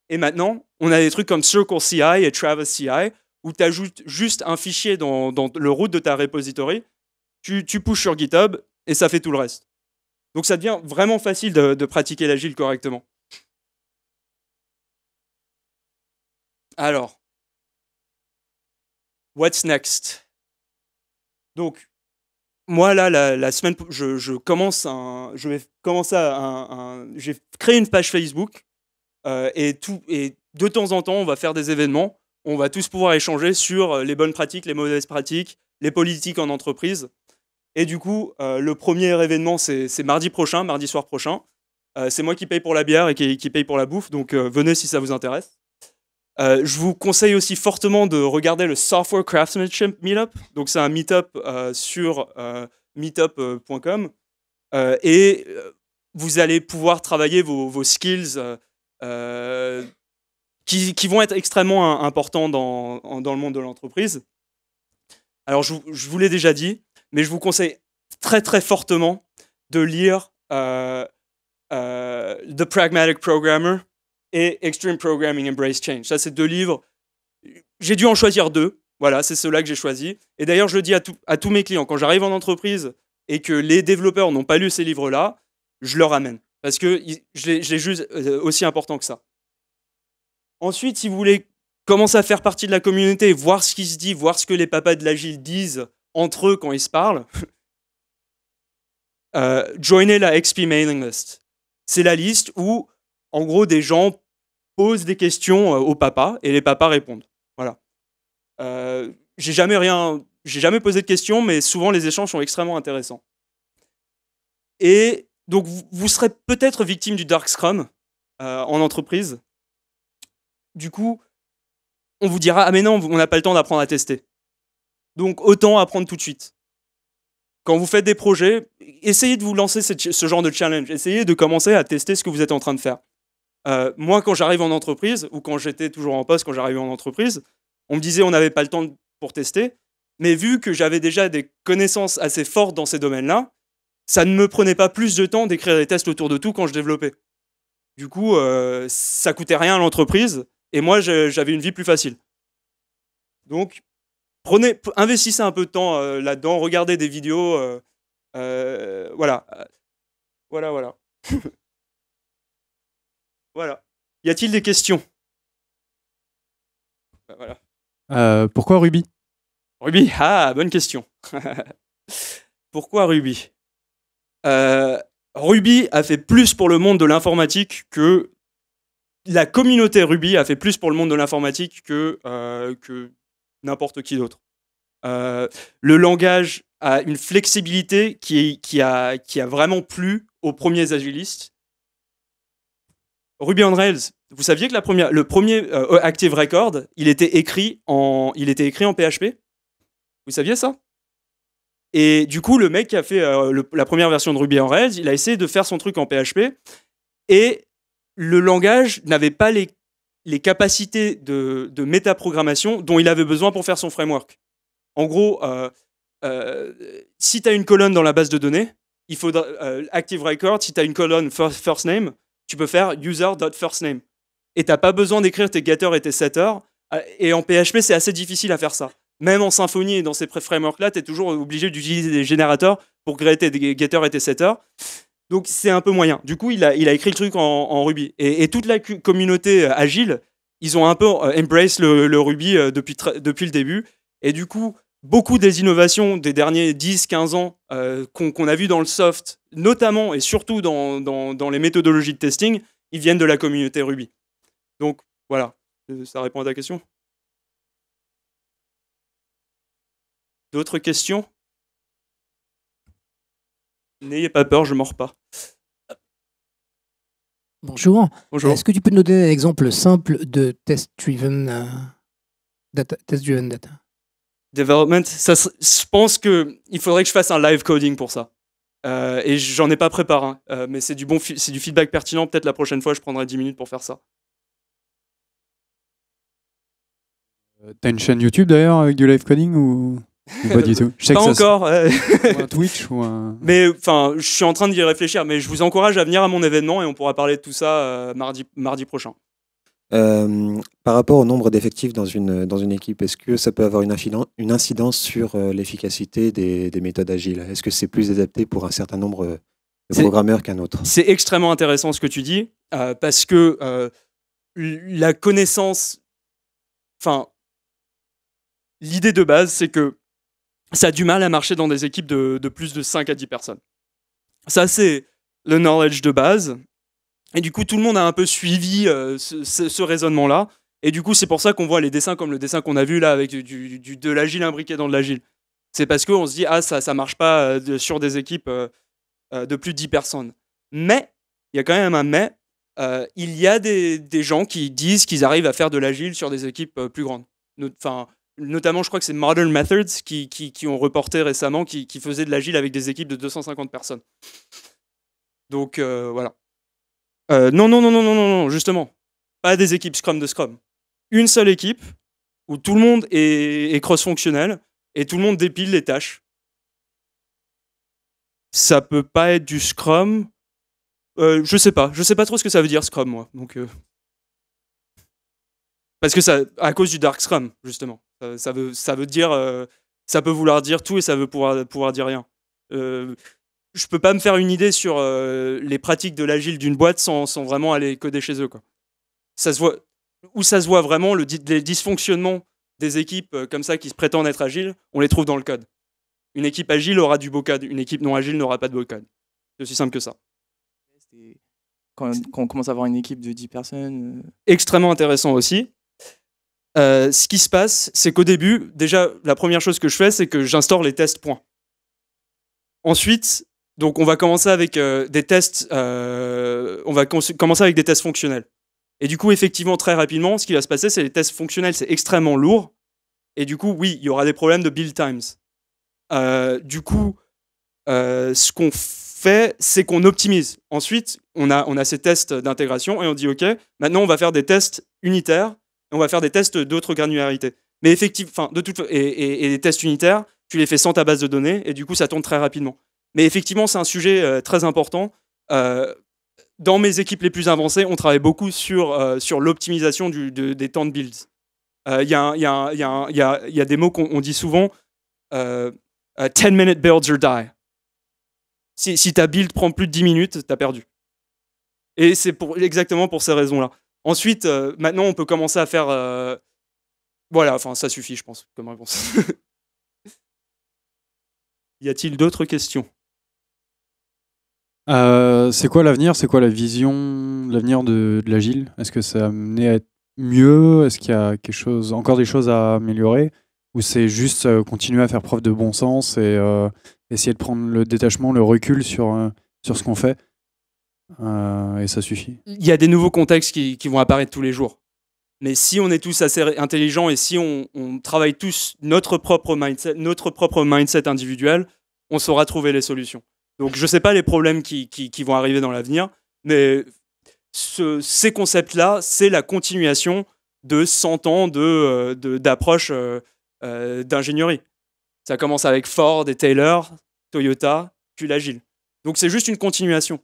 Et maintenant, on a des trucs comme CircleCI et Travis CI où tu ajoutes juste un fichier dans le root de ta repository, tu pushes sur GitHub et ça fait tout le reste. Donc ça devient vraiment facile de pratiquer l'agile correctement. Alors, what's next? Donc, moi là, la semaine, j'ai créé une page Facebook et de temps en temps, on va faire des événements. On va tous pouvoir échanger sur les bonnes pratiques, les mauvaises pratiques, les politiques en entreprise. Et du coup, le premier événement, c'est mardi soir prochain. C'est moi qui paye pour la bière et qui paye pour la bouffe, donc venez si ça vous intéresse. Je vous conseille aussi fortement de regarder le Software Craftsmanship Meetup. Donc c'est un meetup sur meetup.com et vous allez pouvoir travailler vos skills qui vont être extrêmement importants dans le monde de l'entreprise. Alors je vous l'ai déjà dit, mais je vous conseille très très fortement de lire The Pragmatic Programmer et Extreme Programming Embrace Change. Ça, c'est 2 livres. J'ai dû en choisir 2. Voilà, c'est ceux-là que j'ai choisis. Et d'ailleurs, je le dis à tous mes clients, quand j'arrive en entreprise et que les développeurs n'ont pas lu ces livres-là, je leur amène. Parce que je les juge aussi important que ça. Ensuite, si vous voulez commencer à faire partie de la communauté, voir ce qui se dit, voir ce que les papas de l'agile disent entre eux quand ils se parlent, joignez la XP mailing list. C'est la liste où, en gros, des gens posent des questions aux papas et les papas répondent. Voilà. J'ai jamais posé de questions, mais souvent les échanges sont extrêmement intéressants. Et donc, vous serez peut-être victime du Dark Scrum en entreprise. Du coup, on vous dira « Ah mais non, on n'a pas le temps d'apprendre à tester. » Donc, autant apprendre tout de suite. Quand vous faites des projets, essayez de vous lancer ce genre de challenge. Essayez de commencer à tester ce que vous êtes en train de faire. Moi, quand j'arrive en entreprise, ou quand j'étais toujours en poste, quand j'arrivais en entreprise, on me disait on n'avait pas le temps pour tester. Mais vu que j'avais déjà des connaissances assez fortes dans ces domaines-là, ça ne me prenait pas plus de temps d'écrire des tests autour de tout quand je développais. Du coup, ça coûtait rien à l'entreprise, et moi, j'avais une vie plus facile. Donc, investissez un peu de temps là-dedans, regardez des vidéos, voilà. Voilà. Voilà. Y a-t-il des questions? Voilà. Pourquoi Ruby? Ruby, bonne question. Pourquoi Ruby? Ruby a fait plus pour le monde de l'informatique que la communauté Ruby a fait plus pour le monde de l'informatique que n'importe qui d'autre. Le langage a une flexibilité qui a vraiment plu aux premiers agilistes. Ruby on Rails, vous saviez que le premier Active Record, il était écrit en PHP? Vous saviez ça? Et du coup, le mec qui a fait la première version de Ruby on Rails, il a essayé de faire son truc en PHP, et le langage n'avait pas les capacités de métaprogrammation dont il avait besoin pour faire son framework. En gros, si tu as une colonne dans la base de données, il faut Active Record, si tu as une colonne first name, tu peux faire user.firstname. Et tu n'as pas besoin d'écrire tes getters et tes setters Et en PHP, c'est assez difficile à faire ça. Même en Symfony et dans ces frameworks-là, tu es toujours obligé d'utiliser des générateurs pour créer tes getters et tes setters. Donc c'est un peu moyen. Du coup, il a écrit le truc en Ruby. Et toute la communauté agile, ils ont un peu embrace le Ruby depuis le début. Et du coup, beaucoup des innovations des derniers 10-15 ans qu'on a vues dans le soft, notamment et surtout dans les méthodologies de testing, ils viennent de la communauté Ruby. Donc voilà, ça répond à ta question. D'autres questions? N'ayez pas peur, je mords pas. Bonjour. Bonjour. Est-ce que tu peux nous donner un exemple simple de test-driven data? Development, je pense qu'il faudrait que je fasse un live coding pour ça. Et j'en ai pas préparé, mais c'est du feedback pertinent. Peut-être la prochaine fois, je prendrai 10 minutes pour faire ça. T'as une chaîne YouTube d'ailleurs avec du live coding ou pas du tout? Je sais pas que encore. Ou un Twitch ou un... Mais enfin, je suis en train d'y réfléchir. Mais je vous encourage à venir à mon événement et on pourra parler de tout ça mardi prochain. Par rapport au nombre d'effectifs dans une équipe, est-ce que ça peut avoir une incidence sur l'efficacité des méthodes agiles? Est-ce que c'est plus adapté pour un certain nombre de programmeurs qu'un autre? C'est extrêmement intéressant ce que tu dis, parce que la connaissance... Enfin, l'idée de base, c'est que ça a du mal à marcher dans des équipes de plus de 5 à 10 personnes. Ça, c'est le knowledge de base. Et du coup, tout le monde a un peu suivi ce raisonnement-là. Et du coup, c'est pour ça qu'on voit les dessins comme le dessin qu'on a vu là, avec de l'agile imbriqué dans de l'agile. C'est parce qu'on se dit, ah, ça marche pas sur des équipes de plus de 10 personnes. Mais, il y a quand même un mais, il y a des gens qui disent qu'ils arrivent à faire de l'agile sur des équipes plus grandes. Notamment, je crois que c'est Modern Methods qui ont reporté récemment, qui faisaient de l'agile avec des équipes de 250 personnes. Donc, voilà. Non, justement. Pas des équipes Scrum de Scrum. Une seule équipe où tout le monde est cross-fonctionnel et tout le monde dépile les tâches. Ça peut pas être du Scrum. Je sais pas trop ce que ça veut dire Scrum, moi. Donc, parce que ça, à cause du Dark Scrum, justement. Ça veut dire, ça peut vouloir dire tout et ça veut pouvoir dire rien. Je peux pas me faire une idée sur les pratiques de l'agile d'une boîte sans vraiment aller coder chez eux, quoi. Ça se voit vraiment les dysfonctionnements des équipes comme ça qui se prétendent être agiles, on les trouve dans le code. Une équipe agile aura du beau code, une équipe non agile n'aura pas de beau code. C'est aussi simple que ça. Quand on commence à avoir une équipe de 10 personnes... Extrêmement intéressant aussi. Ce qui se passe, c'est qu'au début, déjà, la première chose que je fais, c'est que j'instaure les tests points. Ensuite, donc on va commencer avec des tests, commencer avec des tests fonctionnels. Et du coup, effectivement, très rapidement, ce qui va se passer, c'est les tests fonctionnels, c'est extrêmement lourd. Et du coup, oui, il y aura des problèmes de build times. Du coup, ce qu'on fait, c'est qu'on optimise. Ensuite, on a ces tests d'intégration et on dit, OK, maintenant, on va faire des tests unitaires et on va faire des tests d'autres granularités. Mais effectivement, et les tests unitaires, tu les fais sans ta base de données et du coup, ça tourne très rapidement. Mais effectivement, c'est un sujet très important. Dans mes équipes les plus avancées, on travaille beaucoup sur l'optimisation des temps de builds. Il y a des mots qu'on dit souvent, 10-minute builds or die. Si ta build prend plus de 10 minutes, tu as perdu. Et c'est exactement pour ces raisons-là. Ensuite, maintenant, on peut commencer à faire... Voilà, enfin, ça suffit, je pense, comme réponse. Y a-t-il d'autres questions? C'est quoi l'avenir? C'est quoi la vision, l'avenir de l'agile? Est-ce que ça a amené à être mieux? Est-ce qu'il y a encore des choses à améliorer? Ou c'est juste continuer à faire preuve de bon sens et essayer de prendre le détachement, le recul sur ce qu'on fait? Et ça suffit. Il y a des nouveaux contextes qui vont apparaître tous les jours. Mais si on est tous assez intelligents et si on travaille tous notre propre mindset individuel, on saura trouver les solutions. Donc je ne sais pas les problèmes qui vont arriver dans l'avenir, mais ces concepts-là, c'est la continuation de 100 ans d'approche d'ingénierie. Ça commence avec Ford et Taylor, Toyota, puis l'agile. Donc c'est juste une continuation.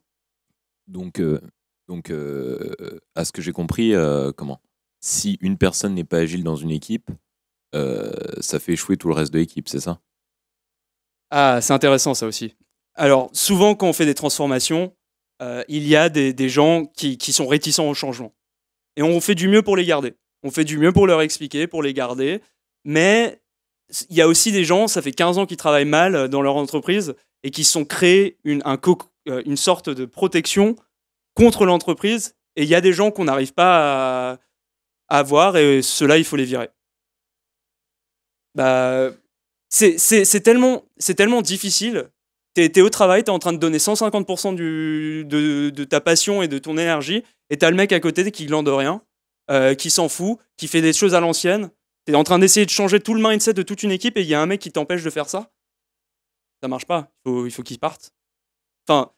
Donc à ce que j'ai compris, si une personne n'est pas agile dans une équipe, ça fait échouer tout le reste de l'équipe, c'est ça? Ah, c'est intéressant ça aussi. Alors, souvent, quand on fait des transformations, il y a des gens qui sont réticents au changement. Et on fait du mieux pour les garder. On fait du mieux pour leur expliquer, pour les garder. Mais il y a aussi des gens, ça fait 15 ans qu'ils travaillent mal dans leur entreprise et qui se sont créés une sorte de protection contre l'entreprise. Et il y a des gens qu'on n'arrive pas à voir et ceux-là, il faut les virer. Bah, c'est tellement difficile. T'es au travail, t'es en train de donner 150% de ta passion et de ton énergie, et t'as le mec à côté qui glande rien, qui s'en fout, qui fait des choses à l'ancienne. T'es en train d'essayer de changer tout le mindset de toute une équipe et il y a un mec qui t'empêche de faire ça. Ça marche pas. Il faut qu'il parte. Enfin,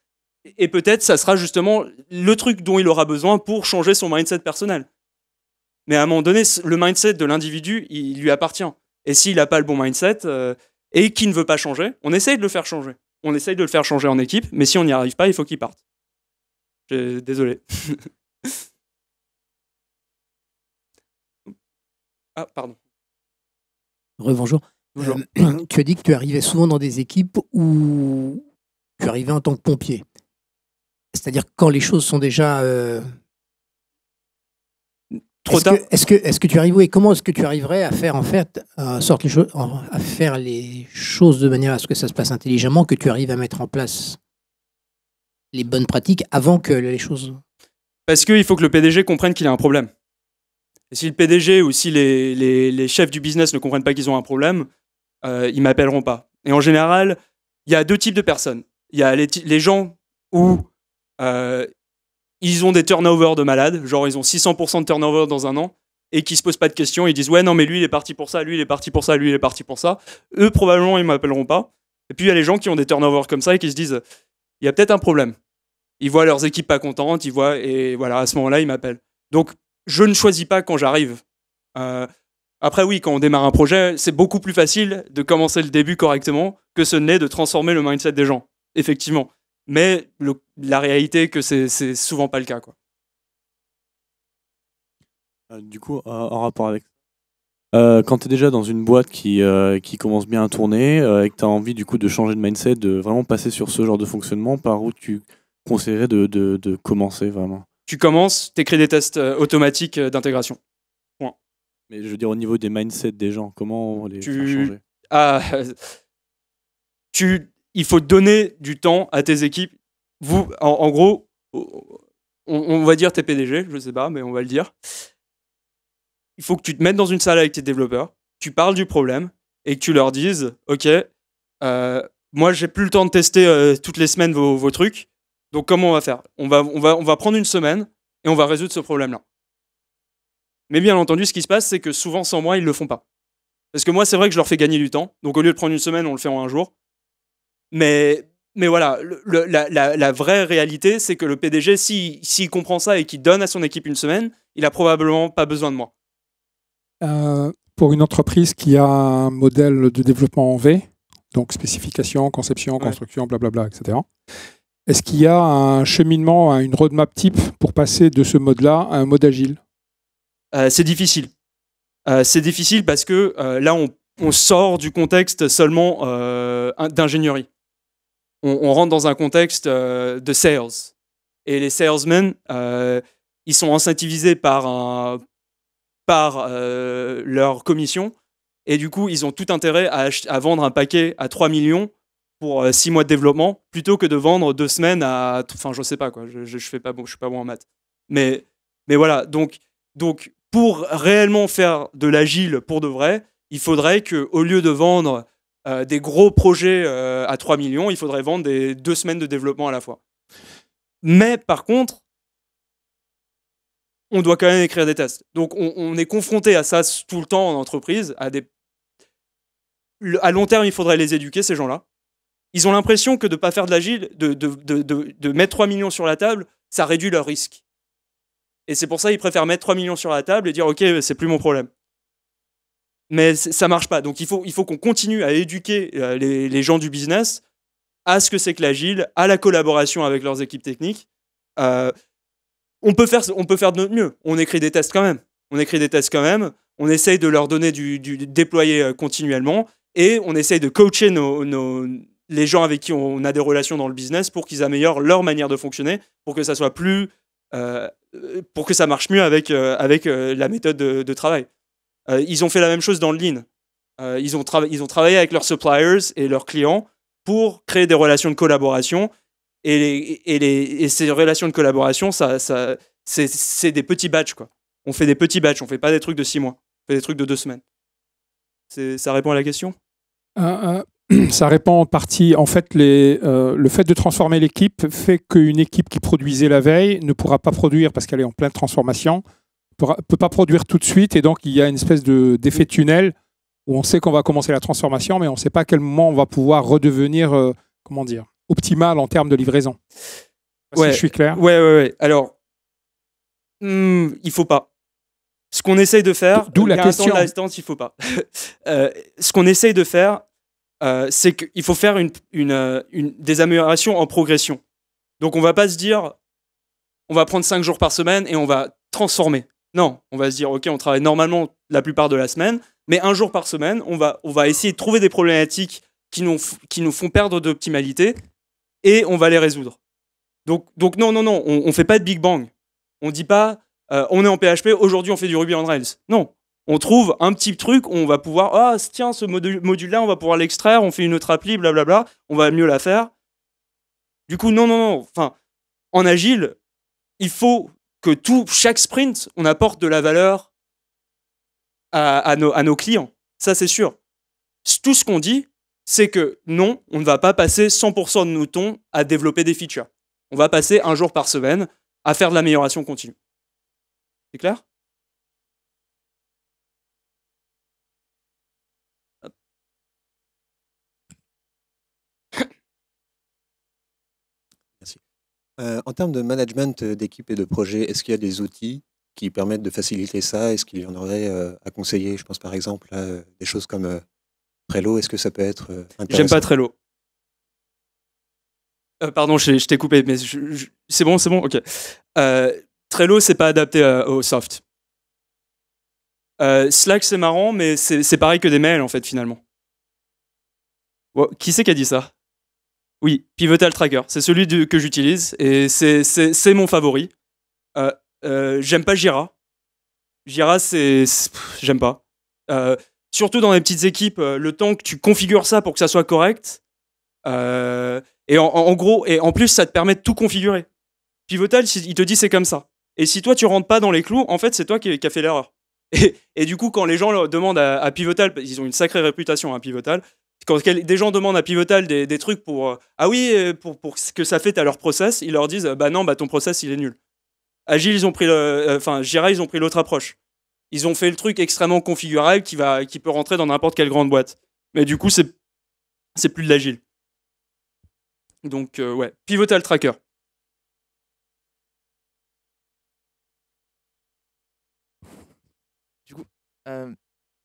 et peut-être ça sera justement le truc dont il aura besoin pour changer son mindset personnel. Mais à un moment donné, le mindset de l'individu, il lui appartient. Et s'il n'a pas le bon mindset et qu'il ne veut pas changer, on essaye de le faire changer. On essaye de le faire changer en équipe, mais si on n'y arrive pas, il faut qu'il parte. Désolé. Ah, pardon. Rebonjour. Bonjour. Tu as dit que tu arrivais souvent dans des équipes où tu arrivais en tant que pompier. C'est-à-dire quand les choses sont déjà... Trop tard. Est-ce que tu arrives, et comment est-ce que tu arriverais à faire en fait, à faire les choses de manière à ce que ça se passe intelligemment, que tu arrives à mettre en place les bonnes pratiques avant que les choses... Parce qu'il faut que le PDG comprenne qu'il a un problème. Et si le PDG ou si les chefs du business ne comprennent pas qu'ils ont un problème, ils m'appelleront pas. Et en général, il y a deux types de personnes. Il y a les gens où ils ont des turnovers de malades, genre ils ont 600% de turnover dans un an, et qui se posent pas de questions, ils disent ouais non mais lui il est parti pour ça, lui il est parti pour ça, lui il est parti pour ça. Eux probablement ils m'appelleront pas. Et puis il y a les gens qui ont des turnovers comme ça et qui se disent il y a peut-être un problème. Ils voient leurs équipes pas contentes, ils voient et voilà à ce moment-là ils m'appellent. Donc je ne choisis pas quand j'arrive. Après oui, quand on démarre un projet, c'est beaucoup plus facile de commencer le début correctement que ce n'est de transformer le mindset des gens. Effectivement. Mais la réalité est que c'est souvent pas le cas, quoi. Du coup, en rapport avec quand tu es déjà dans une boîte qui commence bien à tourner et que tu as envie du coup de changer de mindset, de vraiment passer sur ce genre de fonctionnement, par où tu conseillerais de commencer vraiment? Tu commences, tu écris des tests automatiques d'intégration. Point. Mais je veux dire au niveau des mindsets des gens, comment les faire changer? Il faut donner du temps à tes équipes. Vous, en gros, on va dire tes PDG, je sais pas, mais on va le dire. Il faut que tu te mettes dans une salle avec tes développeurs, tu parles du problème et que tu leur dises ok, moi j'ai plus le temps de tester toutes les semaines vos trucs, donc comment on va faire? On va prendre une semaine et on va résoudre ce problème-là. Mais bien entendu, ce qui se passe, c'est que souvent sans moi, ils le font pas. Parce que moi, c'est vrai que je leur fais gagner du temps, donc au lieu de prendre une semaine, on le fait en un jour. Mais voilà, la vraie réalité, c'est que le PDG, s'il comprend ça et qu'il donne à son équipe une semaine, il a probablement pas besoin de moi. Pour une entreprise qui a un modèle de développement en V, donc spécification, conception, construction, blablabla, etc., est-ce qu'il y a un cheminement, une roadmap type pour passer de ce mode-là à un mode agile? C'est difficile. C'est difficile parce que là, on sort du contexte seulement d'ingénierie. On rentre dans un contexte de sales. Et les salesmen, ils sont incentivisés par leur commission. Et du coup, ils ont tout intérêt à vendre un paquet à 3 millions pour 6 mois de développement, plutôt que de vendre 2 semaines à... Enfin, je sais pas, quoi. Je suis pas bon en maths. Mais voilà, donc, pour réellement faire de l'agile pour de vrai, il faudrait qu'au lieu de vendre des gros projets à 3 millions, il faudrait vendre des 2 semaines de développement à la fois. Mais par contre, on doit quand même écrire des tests. Donc on est confronté à ça tout le temps en entreprise. À long terme, il faudrait les éduquer, ces gens-là. Ils ont l'impression que de ne pas faire de l'agile, de mettre 3 millions sur la table, ça réduit leur risque. Et c'est pour ça qu'ils préfèrent mettre 3 millions sur la table et dire « Ok, c'est plus mon problème ». Mais ça ne marche pas. Donc il faut qu'on continue à éduquer les gens du business à ce que c'est que l'agile, à la collaboration avec leurs équipes techniques. On peut faire de notre mieux. On écrit des tests quand même. on écrit des tests quand même, on essaye de leur donner du déployer continuellement, et on essaye de coacher les gens avec qui on a des relations dans le business pour qu'ils améliorent leur manière de fonctionner, pour que ça soit plus, pour que ça marche mieux avec la méthode de travail. Ils ont fait la même chose dans le Lean. Ils ont travaillé avec leurs suppliers et leurs clients pour créer des relations de collaboration. Et ces relations de collaboration, c'est des petits batchs, quoi. On fait des petits batchs, on fait pas des trucs de 6 mois, on fait des trucs de 2 semaines. Ça répond à la question ? Ça répond en partie. En fait, le fait de transformer l'équipe fait qu'une équipe qui produisait la veille ne pourra pas produire parce qu'elle est en pleine transformation, peut pas produire tout de suite, et donc il y a une espèce d'effet tunnel où on sait qu'on va commencer la transformation, mais on ne sait pas à quel moment on va pouvoir redevenir, optimal en termes de livraison. Si je suis clair. Ouais. Alors, il faut pas. Ce qu'on essaye de faire, d'où la question. Il faut pas. Ce qu'on essaye de faire, c'est qu'il faut faire des améliorations en progression. Donc, on va pas se dire, on va prendre 5 jours par semaine et on va transformer. Non, on va se dire, ok, on travaille normalement la plupart de la semaine, mais 1 jour par semaine, on va essayer de trouver des problématiques qui nous font perdre d'optimalité et on va les résoudre. Donc non, on fait pas de Big Bang. On dit pas, on est en PHP, aujourd'hui on fait du Ruby on Rails. Non, on trouve un petit truc où on va pouvoir, tiens, ce module-là, on va pouvoir l'extraire, on fait une autre appli, blablabla, on va mieux la faire. Du coup, non. Enfin, en agile, il faut que chaque sprint, on apporte de la valeur à nos clients. Ça, c'est sûr. Tout ce qu'on dit, c'est que non, on ne va pas passer 100% de nos temps à développer des features. On va passer 1 jour par semaine à faire de l'amélioration continue. C'est clair ? Merci. En termes de management d'équipe et de projet, est-ce qu'il y a des outils qui permettent de faciliter ça ? Est-ce qu'il y en aurait à conseiller ? Je pense par exemple à des choses comme Trello. Est-ce que ça peut être intéressant ? J'aime pas Trello. Pardon, je t'ai coupé, mais c'est bon, ok. Trello, c'est pas adapté au soft. Slack, c'est marrant, mais c'est pareil que des mails, en fait, finalement. Qui c'est qui a dit ça ? Oui, Pivotal Tracker, c'est celui que j'utilise, et c'est mon favori. J'aime pas Jira. Jira, j'aime pas. Surtout dans les petites équipes, le temps que tu configures ça pour que ça soit correct, et en gros, et en plus, ça te permet de tout configurer. Pivotal, il te dit c'est comme ça. Et si toi, tu rentres pas dans les clous, en fait, c'est toi qui as fait l'erreur. Et du coup, quand les gens demandent à Pivotal, ils ont une sacrée réputation à Pivotal, quand des gens demandent à Pivotal des trucs pour ce que ça fait à leur process, ils leur disent non, ton process, il est nul. Agile, Jira, ils ont pris l'autre approche. Ils ont fait le truc extrêmement configurable qui peut rentrer dans n'importe quelle grande boîte. Mais du coup, c'est plus de l'agile. Donc, Pivotal Tracker. Du coup,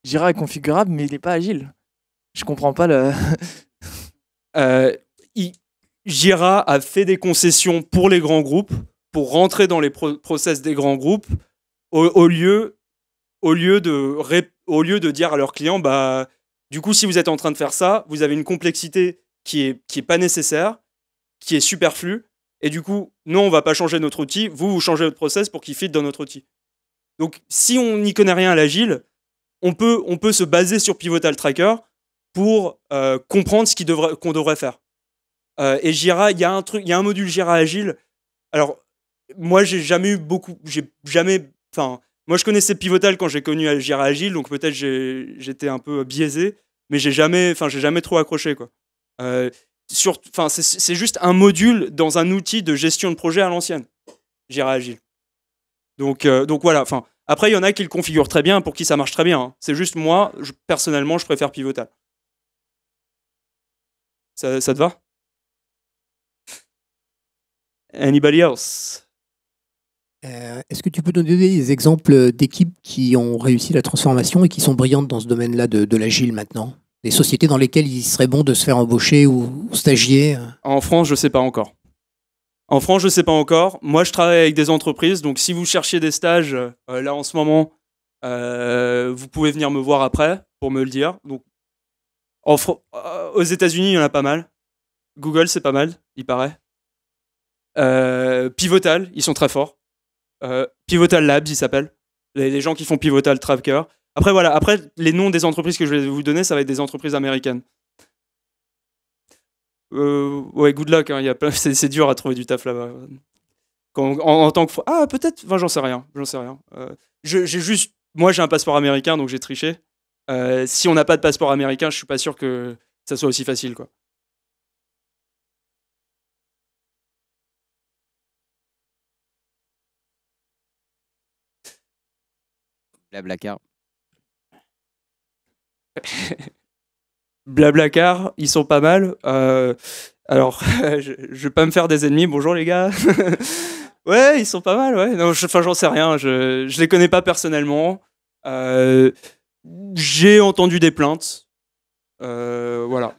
Jira est configurable, mais il n'est pas agile. Je comprends pas le... Jira a fait des concessions pour les grands groupes, pour rentrer dans les process des grands groupes, au lieu de dire à leurs clients, du coup, si vous êtes en train de faire ça, vous avez une complexité qui est pas nécessaire, qui est superflue, et du coup, non, on va pas changer notre outil, vous changez votre process pour qu'il fit dans notre outil. Donc, si on n'y connaît rien à l'agile, on peut se baser sur Pivotal Tracker pour comprendre qu'on devrait faire. Et Jira, il y a un module Jira Agile. Alors, moi, moi, je connaissais Pivotal quand j'ai connu Jira Agile, donc peut-être j'étais un peu biaisé, mais j'ai jamais trop accroché, quoi. C'est juste un module dans un outil de gestion de projet à l'ancienne, Jira Agile. Donc voilà. Après, il y en a qui le configurent très bien, pour qui ça marche très bien. Hein. C'est juste moi, personnellement, je préfère Pivotal. Ça te va? Anybody else? Est-ce que tu peux nous donner des exemples d'équipes qui ont réussi la transformation et qui sont brillantes dans ce domaine-là de l'agile maintenant? Des sociétés dans lesquelles il serait bon de se faire embaucher ou stagier? En France, je ne sais pas encore. Moi, je travaille avec des entreprises, donc si vous cherchez des stages, là en ce moment, Vous pouvez venir me voir après pour me le dire. Donc, aux États-Unis, il y en a pas mal. Google, c'est pas mal, il paraît. Pivotal, ils sont très forts. Pivotal Labs, ils s'appellent. Les gens qui font Pivotal Tracker. Après, voilà. Après, les noms des entreprises que je vais vous donner, ça va être des entreprises américaines. Ouais, good luck. Hein, c'est dur à trouver du taf là-bas. En tant que... Ah, peut-être... Enfin, j'en sais rien. J'ai juste... Moi, j'ai un passeport américain, donc j'ai triché. Si on n'a pas de passeport américain, je suis pas sûr que ça soit aussi facile, quoi. Blablacar. Blablacar, ils sont pas mal. Alors, je vais pas me faire des ennemis. Bonjour les gars. Ouais, ils sont pas mal. Ouais. Non, enfin, j'en sais rien. Je les connais pas personnellement. J'ai entendu des plaintes. Voilà.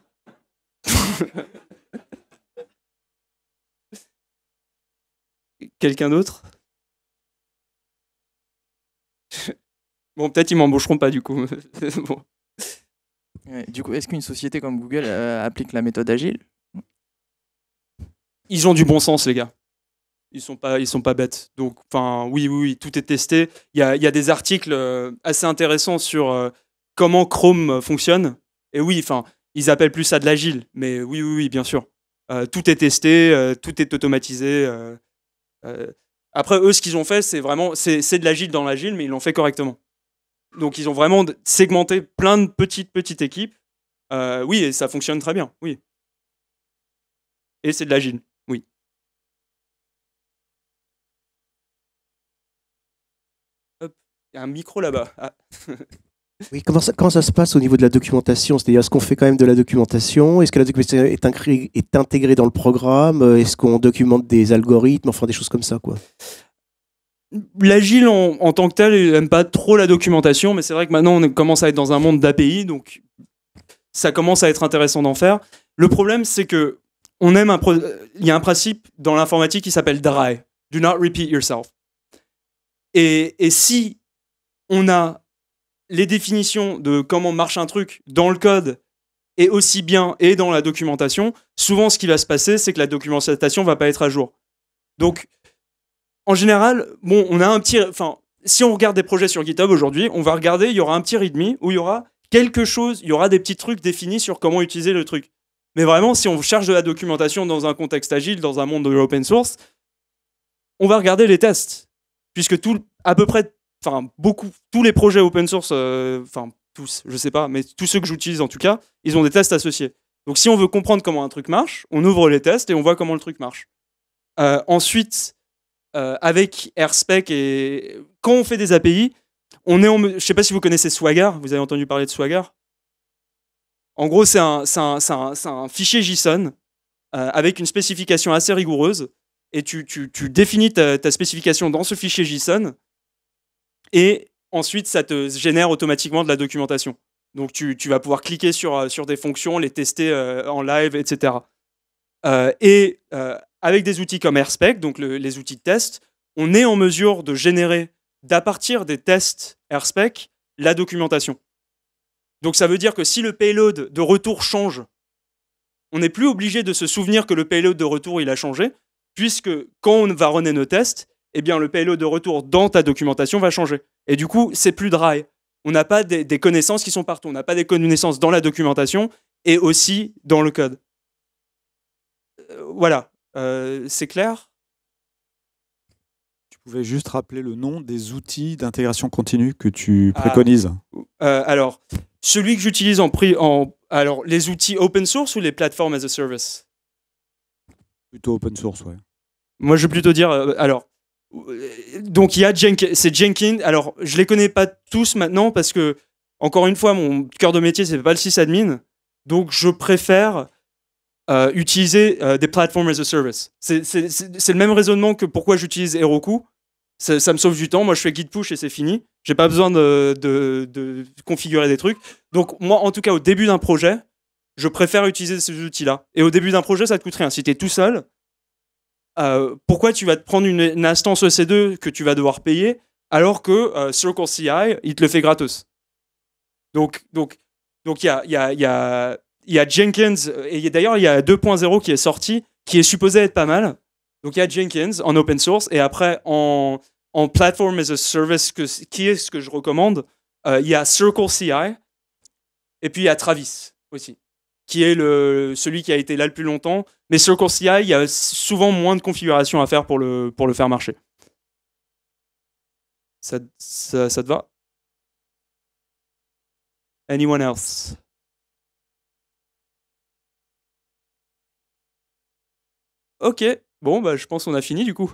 Quelqu'un d'autre? Bon, peut-être ils m'embaucheront pas du coup. Bon. Du coup, est-ce qu'une société comme Google applique la méthode agile? Ils ont du bon sens, les gars. Ils sont pas bêtes. Donc, enfin, oui, tout est testé. Il y a des articles assez intéressants sur comment Chrome fonctionne. Et oui, enfin, ils appellent plus ça de l'agile. Mais oui, bien sûr. Tout est testé, tout est automatisé. Après, eux, ce qu'ils ont fait, c'est de l'agile dans l'agile, mais ils l'ont fait correctement. Donc, ils ont vraiment segmenté plein de petites équipes. Oui, et ça fonctionne très bien. Oui. Et c'est de l'agile. Oui. Hop, il y a un micro là-bas. Ah. Oui, comment ça se passe au niveau de la documentation? C'est-à-dire, est-ce qu'on fait quand même de la documentation? Est-ce que la documentation est intégrée dans le programme? Est-ce qu'on documente des algorithmes? Enfin, des choses comme ça, quoi. L'agile en tant que tel, il n'aime pas trop la documentation, mais c'est vrai que maintenant, on commence à être dans un monde d'API, donc ça commence à être intéressant d'en faire. Le problème, c'est que il y a un principe dans l'informatique qui s'appelle DRY, Do Not Repeat Yourself. Et si on a les définitions de comment marche un truc dans le code et aussi bien et dans la documentation, souvent ce qui va se passer, c'est que la documentation va pas être à jour. Donc, en général, bon, on a un petit... Enfin, si on regarde des projets sur GitHub aujourd'hui, on va regarder, il y aura un petit README où il y aura quelque chose, il y aura des petits trucs définis sur comment utiliser le truc. Mais vraiment, si on cherche de la documentation dans un contexte agile, dans un monde de l'open source, on va regarder les tests. Puisque à peu près, enfin, tous les projets open source, enfin, tous, je sais pas, mais tous ceux que j'utilise en tout cas, ils ont des tests associés. Donc si on veut comprendre comment un truc marche, on ouvre les tests et on voit comment le truc marche. Ensuite, avec AirSpec et quand on fait des API, je sais pas si vous connaissez Swagger, vous avez entendu parler de Swagger? En gros, c'est un fichier JSON avec une spécification assez rigoureuse et tu définis ta spécification dans ce fichier JSON et ensuite ça te génère automatiquement de la documentation. Donc tu vas pouvoir cliquer sur des fonctions, les tester en live, etc. Avec des outils comme AirSpec, donc les outils de test, on est en mesure de générer, d'à partir des tests AirSpec, la documentation. Donc ça veut dire que si le payload de retour change, on n'est plus obligé de se souvenir que le payload de retour il a changé, puisque quand on va runner nos tests, eh bien le payload de retour dans ta documentation va changer. Et du coup, c'est plus dry. On n'a pas des connaissances qui sont partout. On n'a pas des connaissances dans la documentation et aussi dans le code. Voilà. C'est clair? Tu pouvais juste rappeler le nom des outils d'intégration continue que tu préconises? Alors, celui que j'utilise alors, les outils open source ou les plateformes as a service? Plutôt open source, ouais. Moi, je vais plutôt dire... donc, il y a c'est Jenkins. Alors, je les connais pas tous maintenant parce que, encore une fois, mon cœur de métier, c'est pas le sysadmin. Donc, je préfère... utiliser des platforms as a service. C'est le même raisonnement que pourquoi j'utilise Heroku. Ça me sauve du temps. Moi, je fais git push et c'est fini. J'ai pas besoin de configurer des trucs. Donc, moi, en tout cas, au début d'un projet, je préfère utiliser ces outils-là. Et au début d'un projet, ça te coûte rien. Si tu es tout seul, pourquoi tu vas te prendre une instance EC2 que tu vas devoir payer alors que Circle CI, il te le fait gratos. Donc il y a Jenkins, et d'ailleurs il y a 2.0 qui est sorti, qui est supposé être pas mal. Donc il y a Jenkins en open source, et après en platform as a service, qui est ce que je recommande, il y a Circle CI, et puis il y a Travis aussi, qui est celui qui a été là le plus longtemps. Mais Circle CI, il y a souvent moins de configuration à faire pour le faire marcher. Ça te va? Anyone else? Ok, bon, bah, je pense qu'on a fini du coup.